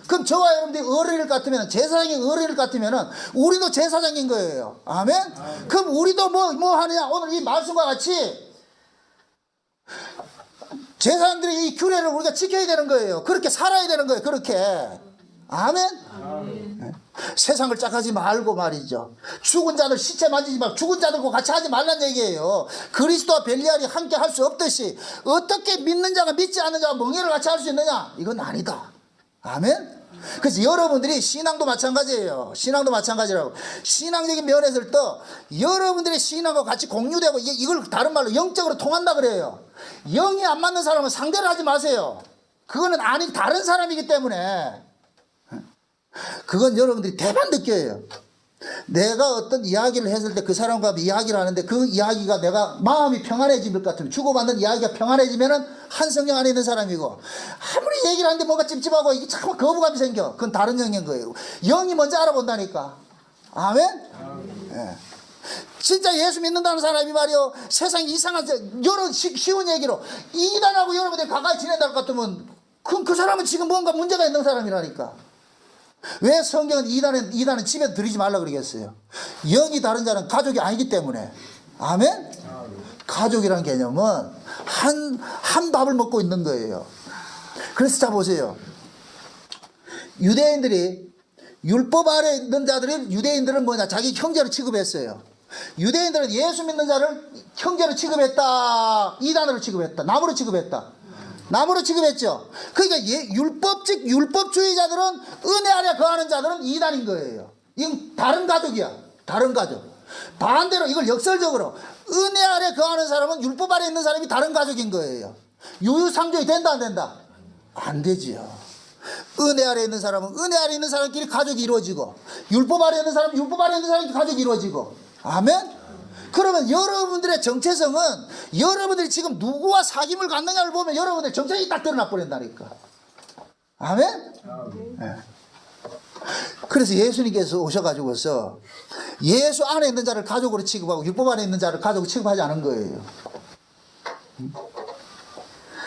그럼 저와 여러분들이 어른일 것 같으면, 제사장이 어른일 것 같으면 우리도 제사장인 거예요. 아멘? 그럼 우리도 뭐 하느냐? 오늘 이 말씀과 같이 제사장들이 이 규례를 우리가 지켜야 되는 거예요. 그렇게 살아야 되는 거예요. 그렇게. 아멘? 세상을 짝하지 말고 말이죠. 죽은 자들 시체 만지지 말고, 죽은 자들과 같이 하지 말란 얘기예요. 그리스도와 벨리알이 함께 할 수 없듯이 어떻게 믿는 자가 믿지 않는 자가 멍에를 같이 할 수 있느냐? 이건 아니다. 아멘? 그래서 여러분들이 신앙도 마찬가지예요. 신앙도 마찬가지라고. 신앙적인 면에서 또 여러분들의 신앙과 같이 공유되고 이걸 다른 말로 영적으로 통한다 그래요. 영이 안 맞는 사람은 상대를 하지 마세요. 그거는 아니 다른 사람이기 때문에. 그건 여러분들이 대반 느껴요. 내가 어떤 이야기를 했을 때 그 사람과 이야기를 하는데 그 이야기가 내가 마음이 평안해질 것 같으면 주고받는 이야기가 평안해지면은 한 성령 안에 있는 사람이고 아무리 얘기를 하는데 뭔가 찝찝하고 이게 자꾸 거부감이 생겨. 그건 다른 영인 거예요. 영이 먼저 알아본다니까. 아멘? 예. 진짜 예수 믿는다는 사람이 말이요 세상 이상한 여러 쉬운 얘기로 이단하고 여러분들이 가까이 지낸다 것 같으면 그 사람은 지금 뭔가 문제가 있는 사람이라니까. 왜 성경은 이단은 집에 들이지 말라 그러겠어요? 영이 다른 자는 가족이 아니기 때문에. 아멘? 가족이라는 개념은 한 밥을 먹고 있는 거예요. 그래서 자 보세요. 유대인들이 율법 아래 있는 자들이 유대인들은 뭐냐? 자기 형제로 취급했어요. 유대인들은 예수 믿는 자를 형제로 취급했다. 이단으로 취급했다. 남으로 취급했다. 남으로 취급했죠. 그러니까 율법주의자들은 은혜 아래 거하는 자들은 이단인 거예요. 이건 다른 가족이야. 다른 가족. 반대로 이걸 역설적으로 은혜 아래 거하는 사람은 율법 아래 있는 사람이 다른 가족인 거예요. 유유상종이 된다 안 된다? 안 되지요. 은혜 아래 있는 사람은 은혜 아래 있는 사람끼리 가족이 이루어지고 율법 아래 있는 사람은 율법 아래 있는 사람끼리 가족이 이루어지고. 아멘? 그러면 여러분들의 정체성은 여러분들이 지금 누구와 사귐을 갖느냐를 보면 여러분들의 정체성이 딱 드러나 버린다니까. 아멘? 네. 그래서 예수님께서 오셔가지고서 예수 안에 있는 자를 가족으로 취급하고 율법 안에 있는 자를 가족으로 취급하지 않은 거예요.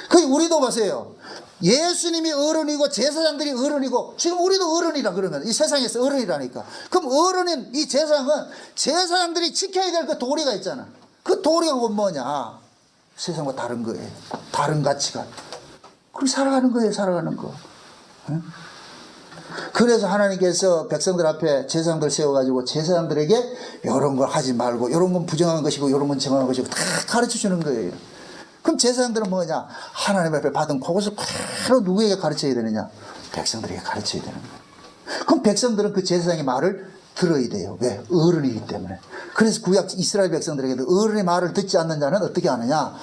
그 우리도 보세요. 예수님이 어른이고 제사장들이 어른이고 지금 우리도 어른이라 그러면 이 세상에서 어른이라니까. 그럼 어른인 이 제사장은 제사장들이 지켜야 될 그 도리가 있잖아. 그 도리가 뭐냐? 세상과 다른 거예요. 다른 가치관. 그럼 살아가는 거예요. 살아가는 거. 응? 그래서 하나님께서 백성들 앞에 제사장들 세워가지고 제사장들에게 이런 걸 하지 말고 이런 건 부정한 것이고 이런 건 정한 것이고 다 가르쳐 주는 거예요. 그럼 제사장들은 뭐냐? 하나님 앞에 받은 그것을 바로 누구에게 가르쳐야 되느냐? 백성들에게 가르쳐야 되는 거예요. 그럼 백성들은 그 제사장의 말을 들어야 돼요. 왜? 어른이기 때문에. 그래서 구약 이스라엘 백성들에게도 어른의 말을 듣지 않는 자는 어떻게 하느냐?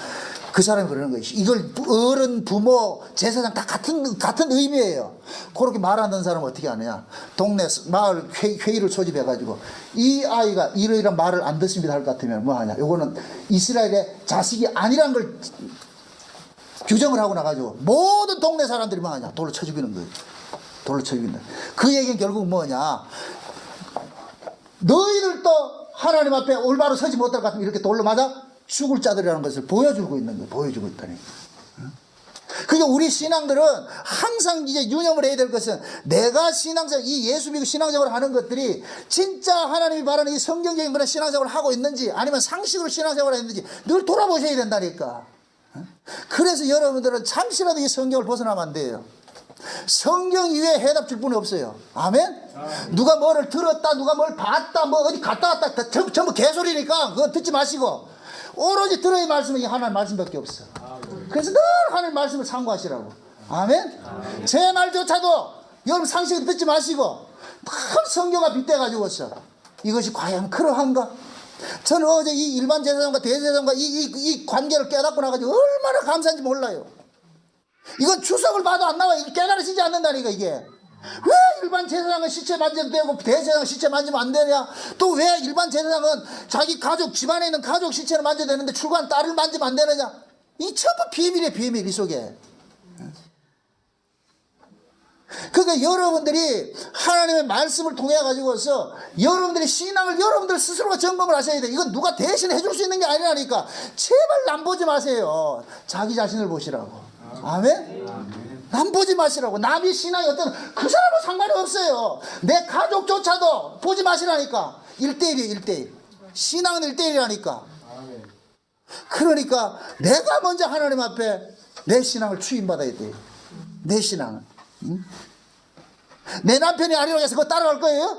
그 사람이 그러는 거예요. 이걸 어른, 부모, 제사장 다 같은 의미예요. 그렇게 말하는 사람은 어떻게 하느냐? 동네 마을 회의를 소집해가지고 이 아이가 이러이러한 말을 안 듣습니다 할 것 같으면 뭐 하냐? 요거는 이스라엘의 자식이 아니란 걸 규정을 하고 나가지고 모든 동네 사람들이 뭐 하냐? 돌로 쳐 죽이는 거예요. 돌로 쳐 죽인다. 그 얘기는 결국 뭐냐? 너희들도 하나님 앞에 올바로 서지 못할 것 같으면 이렇게 돌로 맞아 죽을 자들이라는 것을 보여주고 있는 거예요. 보여주고 있다니. 그러니까 우리 신앙들은 항상 이제 유념을 해야 될 것은 내가 신앙생활, 이 예수 믿고 신앙생활을 하는 것들이 진짜 하나님이 바라는 이 성경적인 그런 신앙생활을 하고 있는지 아니면 상식으로 신앙생활을 했는지 늘 돌아보셔야 된다니까. 그래서 여러분들은 잠시라도 이 성경을 벗어나면 안 돼요. 성경 이외에 해답 줄 분이 없어요. 아멘? 누가 뭐를 들었다, 누가 뭘 봤다, 뭐 어디 갔다 왔다, 전부 개소리니까 그거 듣지 마시고 오로지 들어야 말씀이 하나님 말씀밖에 없어. 그래서 늘 하나님 말씀을 참고하시라고. 아멘? 제 말조차도 여러분 상식을 듣지 마시고 큰 성경과 빗대가지고서 이것이 과연 그러한가? 저는 어제 이 일반 제사장과 대제사장과 이 관계를 깨닫고 나가지고 얼마나 감사한지 몰라요. 이건 추석을 봐도 안 나와. 이게 깨달아지지 않는다니까 이게. 왜 일반 제사장은 시체 만져도 되고 대제사장은 시체 만지면 안 되냐? 또 왜 일반 제사장은 자기 가족 집안에 있는 가족 시체를 만져야 되는데 출가한 딸을 만지면 안 되느냐? 이 전부 비밀이에요. 비밀 이 속에. 그러니까 여러분들이 하나님의 말씀을 통해 가지고서 여러분들의 신앙을 여러분들 스스로가 점검을 하셔야 돼. 이건 누가 대신 해줄 수 있는 게 아니라니까. 제발 남 보지 마세요. 자기 자신을 보시라고. 아멘? 남 보지 마시라고. 남이 신앙이 어떤 그 사람은 상관이 없어요. 내 가족조차도 보지 마시라니까. 1대1이에요. 1대1. 신앙은 1대1이라니까. 그러니까 내가 먼저 하나님 앞에 내 신앙을 추임받아야 돼요. 내 신앙은. 응? 내 남편이 아니라고 해서 그거 따라갈 거예요?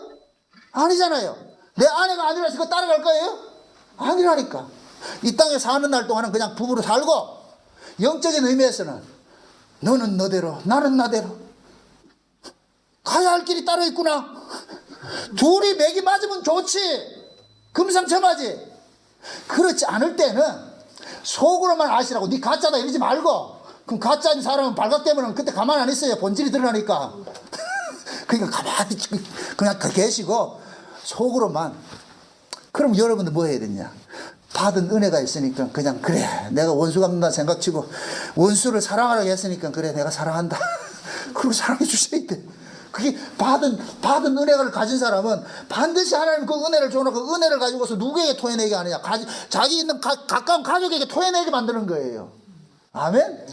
아니잖아요. 내 아내가 아니라고 해서 그거 따라갈 거예요? 아니라니까. 이 땅에 사는 날 동안은 그냥 부부로 살고 영적인 의미에서는 너는 너대로 나는 나대로 가야 할 길이 따로 있구나. 둘이 맥이 맞으면 좋지. 금상첨화지. 그렇지 않을 때는 속으로만 아시라고. 네 가짜다 이러지 말고. 그럼 가짜인 사람은 발각되면 그때 가만 안 있어요. 본질이 드러나니까. 그러니까 가만히 그냥 계시고 속으로만. 그럼 여러분들 뭐 해야 되냐? 받은 은혜가 있으니까 그냥 그래 내가 원수 갚는다 생각치고 원수를 사랑하라고 했으니까 그래 내가 사랑한다. 그리고 사랑해 주셔야 돼. 그게 받은 은혜를 가진 사람은 반드시 하나님 그 은혜를 줘놓고 그 은혜를 가지고서 누구에게 토해내게 하느냐? 자기 있는 가까운 가족에게 토해내게 만드는 거예요. 아멘?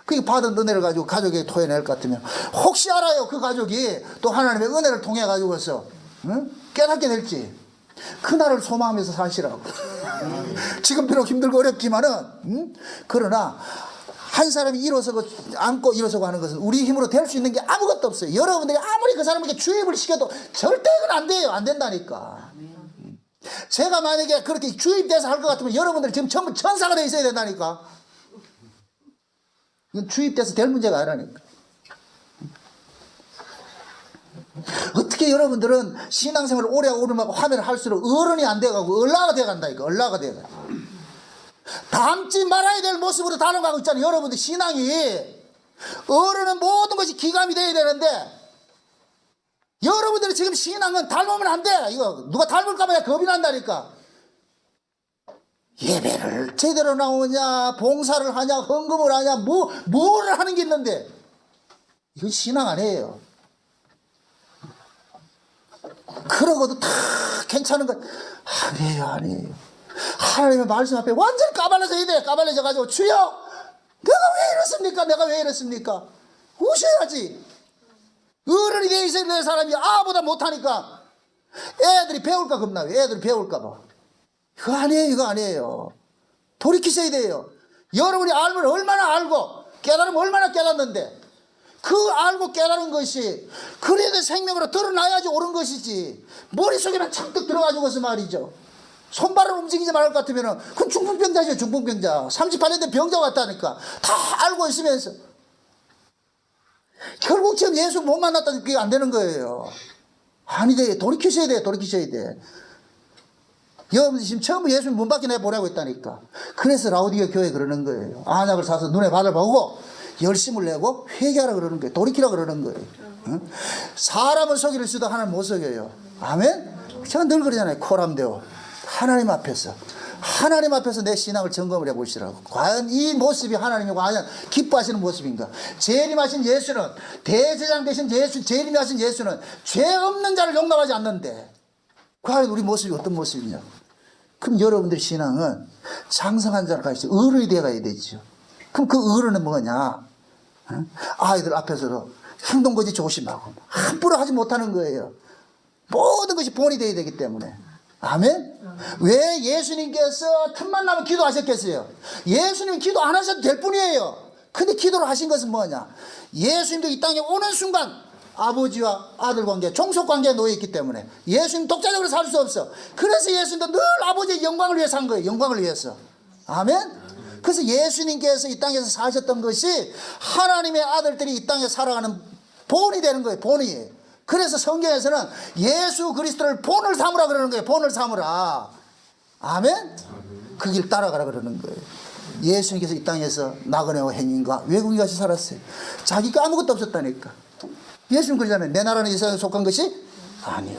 그게 받은 은혜를 가지고 가족에게 토해낼 것 같으면 혹시 알아요 그 가족이 또 하나님의 은혜를 통해 가지고서 응? 깨닫게 될지. 그날을 소망하면서 사시라고. 지금 비록 힘들고 어렵지만은 응? 그러나 한 사람이 일어서고 앉고 일어서고 하는 것은 우리 힘으로 될 수 있는 게 아무것도 없어요. 여러분들이 아무리 그 사람에게 주입을 시켜도 절대 그건 안 돼요. 안 된다니까. 제가 만약에 그렇게 주입돼서 할 것 같으면 여러분들이 지금 전부 천사가 돼 있어야 된다니까. 이건 주입돼서 될 문제가 아니라니까. 어떻게 여러분들은 신앙생활을 오래 하면 할수록 어른이 안 돼가고 얼라가 돼간다니까. 얼라가 돼가. 닮지 말아야 될 모습으로 닮아가고 있잖아요. 여러분들 신앙이 어른은 모든 것이 기감이 돼야 되는데 여러분들이 지금 신앙은 닮으면 안 돼. 이거 누가 닮을까봐 겁이 난다니까. 예배를 제대로 나오냐 봉사를 하냐 헌금을 하냐 뭐를 하는 게 있는데 이건 신앙 아니에요. 그러고도 다 괜찮은 것 아니에요. 하나님의 말씀 앞에 완전히 까발려져야 돼. 까발려져 가지고 주여 내가 왜 이렇습니까? 내가 왜 이렇습니까? 우셔야지. 어른이 되어 있어야 될 사람이 아보다 못하니까 애들이 배울까 겁나요. 애들이 배울까 봐. 이거 아니에요. 이거 아니에요. 돌이키셔야 돼요. 여러분이 알면 얼마나 알고 깨달으면 얼마나 깨닫는데 그 알고 깨달은 것이 그래도 생명으로 드러나야지 옳은 것이지 머릿속에만 잔뜩 들어가지고서 말이죠. 손발을 움직이지 말을 것 같으면 그건 중풍병자죠. 중풍병자. 38년 된 병자 같다니까. 다 알고 있으면서 결국 지금 예수 못 만났다니 그게 안 되는 거예요. 아니 돼. 돌이키셔야 돼. 돌이키셔야 돼. 여러분 지금 처음 예수님 문 밖에 내보내고 있다니까. 그래서 라오디게 교회 그러는 거예요. 안약을 사서 눈에 발을 보고 열심을 내고 회개하라 그러는 거예요. 돌이키라 그러는 거예요. 응? 사람은 속일 수도 하나님 못 속여요. 아멘? 제가 늘 그러잖아요. 코람데오. 하나님 앞에서 내 신앙을 점검을 해보시라고. 과연 이 모습이 하나님이 과연 기뻐하시는 모습인가. 재림하신 예수는 대제장 되신 예수, 재림하신 예수는 죄 없는 자를 용납하지 않는데 과연 우리 모습이 어떤 모습이냐. 그럼 여러분들 신앙은 장성한 자를 가지고 어른이 되어가야 되죠. 그럼 그 어른은 뭐냐. 아이들 앞에서도 행동거지 조심하고 함부로 하지 못하는 거예요. 모든 것이 본이 되어야 되기 때문에. 아멘? 왜 예수님께서 틈만 나면 기도하셨겠어요? 예수님 기도 안 하셔도 될 뿐이에요. 근데 기도를 하신 것은 뭐냐? 예수님도 이 땅에 오는 순간 아버지와 아들 관계, 종속 관계에 놓여 있기 때문에 예수님 독자적으로 살 수 없어. 그래서 예수님도 늘 아버지의 영광을 위해서 한 거예요. 영광을 위해서. 아멘? 그래서 예수님께서 이 땅에서 사셨던 것이 하나님의 아들들이 이 땅에 살아가는 본이 되는 거예요. 본이. 그래서 성경에서는 예수 그리스도를 본을 삼으라 그러는 거예요. 본을 삼으라. 아멘? 그 길 따라가라 그러는 거예요. 예수님께서 이 땅에서 나그네와 행인과 외국인 같이 살았어요. 자기가 아무것도 없었다니까. 예수님 그러잖아요. 내 나라는 이 세상에 속한 것이 아니요.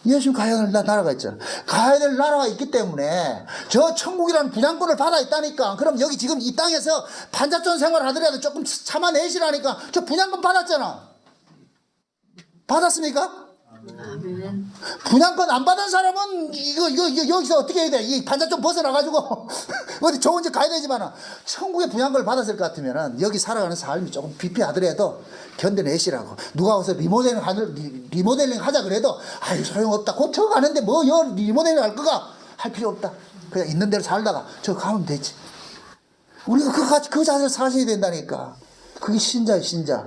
예수님 가야 될 나라가 있잖아. 가야 될 나라가 있기 때문에 저 천국이라는 분양권을 받아 있다니까. 그럼 여기 지금 이 땅에서 반잡촌 생활을 하더라도 조금 참아내시라니까. 저 분양권 받았잖아. 받았습니까? 아멘. 분양권 안 받은 사람은 이거 여기서 어떻게 해야 돼? 이 반잡촌 벗어나가지고 어디 좋은 집 가야 되지만 천국의 분양권을 받았을 것 같으면 여기 살아가는 삶이 조금 비피하더라도 견뎌내시라고. 누가 와서 리모델링 하자 그래도 아유 소용없다. 고쳐 가는데 뭐 리모델링 할 거가 할 필요 없다. 그냥 있는 대로 살다가 저 가면 되지. 우리가 그 자세를 사셔야 된다니까. 그게 신자예요. 신자.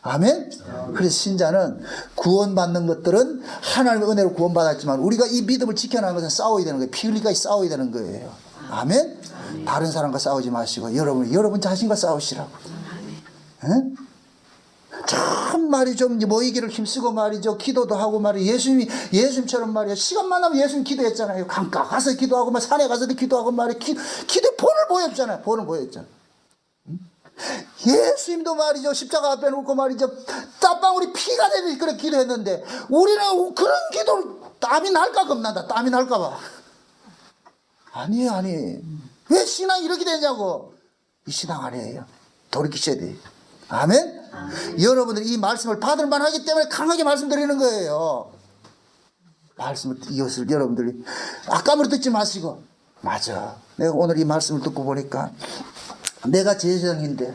아멘? 그래서 신자는 구원받는 것들은 하나님의 은혜로 구원받았지만 우리가 이 믿음을 지켜나가는 것은 싸워야 되는 거예요. 피 흘리까지 싸워야 되는 거예요. 아멘? 다른 사람과 싸우지 마시고 여러분 자신과 싸우시라고. 응? 참 말이죠. 모이기를 힘쓰고 말이죠. 기도도 하고 말이죠. 예수님처럼 말이에요. 시간만 나면 예수님 기도했잖아요. 강가 가서 기도하고 말 산에 가서도 기도하고 말이에요. 기도의 본을 보였잖아요. 본을 보였잖아요. 예수님도 말이죠. 십자가 앞에 놓고 말이죠. 땀방울이 피가 되듯이 그렇게 기도했는데 우리는 그런 기도를 땀이 날까 겁난다. 땀이 날까 봐. 아니에요. 왜 신앙이 이렇게 되냐고. 이 신앙 아니에요. 돌이키셔야 돼요. 아멘? 여러분들이 이 말씀을 받을 만하기 때문에 강하게 말씀드리는 거예요. 말씀을 이것을 여러분들이 아까부터 듣지 마시고 맞아. 내가 오늘 이 말씀을 듣고 보니까 내가 제사장인데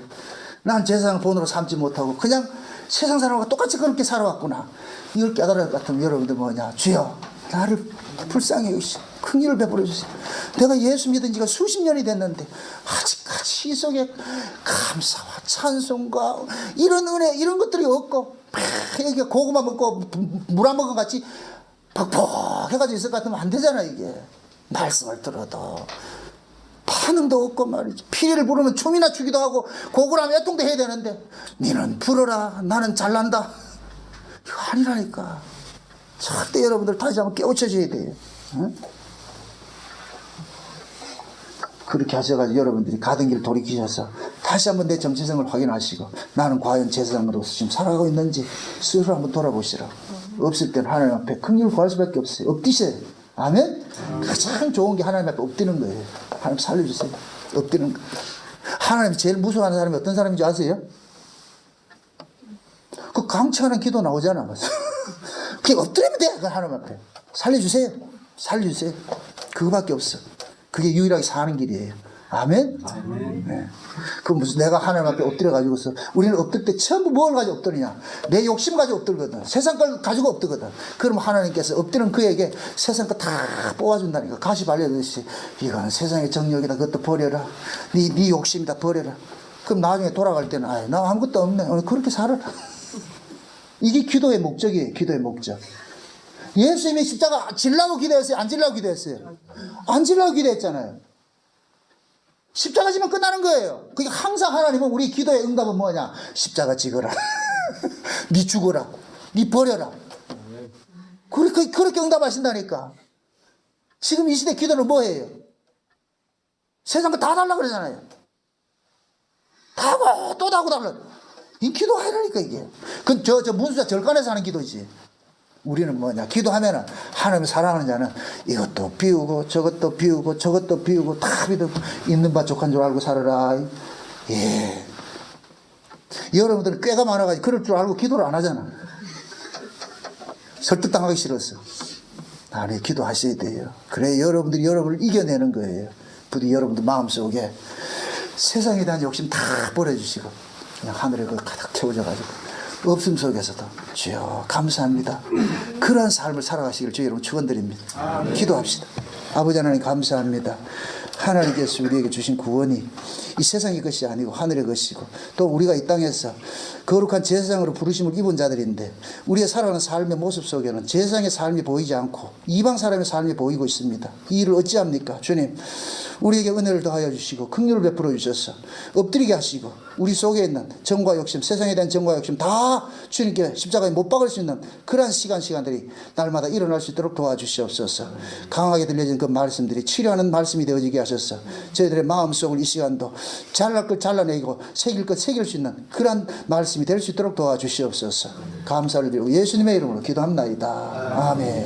난 제사장 본으로 삼지 못하고 그냥 세상 사람과 똑같이 그렇게 살아왔구나. 이걸 깨달을 것 같으면 여러분들 뭐냐. 주여 나를 불쌍히 여기시고 긍휼을 베풀어 주세요. 내가 예수 믿은 지가 수십 년이 됐는데 아직까지 이 속에 감사와 찬송과 이런 은혜 이런 것들이 없고 이게 고구마 먹고 물 한 모금 같이 벅벅 해가지고 있을 것 같으면 안 되잖아. 이게 말씀을 들어도 반응도 없고 말이지. 피리를 부르면 춤이나 추기도 하고 고구라면 애통도 해야 되는데 니는 불어라 나는 잘난다. 이거 아니라니까. 절대 여러분들 다시 한번 깨우쳐줘야 돼요. 응? 그렇게 하셔가지고 여러분들이 가던 길 돌이키셔서 다시 한번 내 정체성을 확인하시고 나는 과연 제사장으로서 지금 살아가고 있는지 스스로 한번 돌아보시라고. 없을 때는 하나님 앞에 긍휼을 구할 수밖에 없어요. 엎드세요. 아멘? 가장 좋은 게 하나님 앞에 엎드는 거예요. 하나님 살려주세요. 엎드는 거. 하나님 제일 무서워하는 사람이 어떤 사람인지 아세요? 그 강추하는 기도 나오잖아. 그게 엎드리면 돼. 하나님 앞에. 살려주세요. 살려주세요. 그거밖에 없어. 그게 유일하게 사는 길이에요. 아멘? 네. 그 무슨 내가 하나님 앞에 엎드려가지고서 우리는 엎들 때 전부 뭘 가지고 엎드리냐. 내 욕심 가지고 엎들거든. 세상 걸 가지고 엎드거든. 그럼 하나님께서 엎드는 그에게 세상 거 다 뽑아준다니까. 가시 발려듯이 이거는 세상의 정욕이다. 그것도 버려라. 네 욕심이다. 버려라. 그럼 나중에 돌아갈 때는 나 아무것도 없네. 그렇게 살아라. 이게 기도의 목적이에요. 기도의 목적. 예수님이 십자가 질라고 기도했어요? 안 질라고 기도했어요? 안 질라고 기도했잖아요. 십자가 지면 끝나는 거예요. 그게 항상 하나님은 우리 기도의 응답은 뭐냐? 십자가 지거라. 니 죽어라. 니 버려라. 그렇게 응답하신다니까. 지금 이 시대 기도는 뭐예요? 세상 거 다 달라 그러잖아요. 다 하고 또 하고 달라. 이 기도 하라니까 이게. 그건 저 문수자 절간에서 하는 기도지. 우리는 뭐냐. 기도하면은 하나님을 사랑하는 자는 이것도 비우고 저것도 비우고 저것도 비우고 다 비우고 있는 바 족한 줄 알고 살아라. 예. 여러분들은 꾀가 많아가지고 그럴 줄 알고 기도를 안 하잖아. 설득당하기 싫었어. 아니 기도하셔야 돼요. 그래 여러분들이 여러분을 이겨내는 거예요. 부디 여러분들 마음속에 세상에 대한 욕심 다 버려주시고 그냥 하늘에 그 가득 채워져가지고 없음 속에서도 주여 감사합니다. 그러한 삶을 살아가시길 주여 여러분 축원드립니다. 기도합시다. 아버지 하나님 감사합니다. 하나님께서 우리에게 주신 구원이 이 세상의 것이 아니고 하늘의 것이고 또 우리가 이 땅에서 거룩한 제사장으로 부르심을 입은 자들인데 우리의 살아가는 삶의 모습 속에는 제사장의 삶이 보이지 않고 이방 사람의 삶이 보이고 있습니다. 이 일을 어찌합니까? 주님 우리에게 은혜를 더하여 주시고 긍휼을 베풀어 주셔서 엎드리게 하시고 우리 속에 있는 정과 욕심 세상에 대한 정과 욕심 다 주님께 십자가에 못 박을 수 있는 그러한 시간들이 날마다 일어날 수 있도록 도와주시옵소서. 강하게 들려진 그 말씀들이 치료하는 말씀이 되어지게 하셔서 저희들의 마음속을 이 시간도 잘날 것 잘라내고 새길 것 새길 수 있는 그러한 말씀이 될 수 있도록 도와주시옵소서. 감사를 드리고 예수님의 이름으로 기도합나이다. 아멘.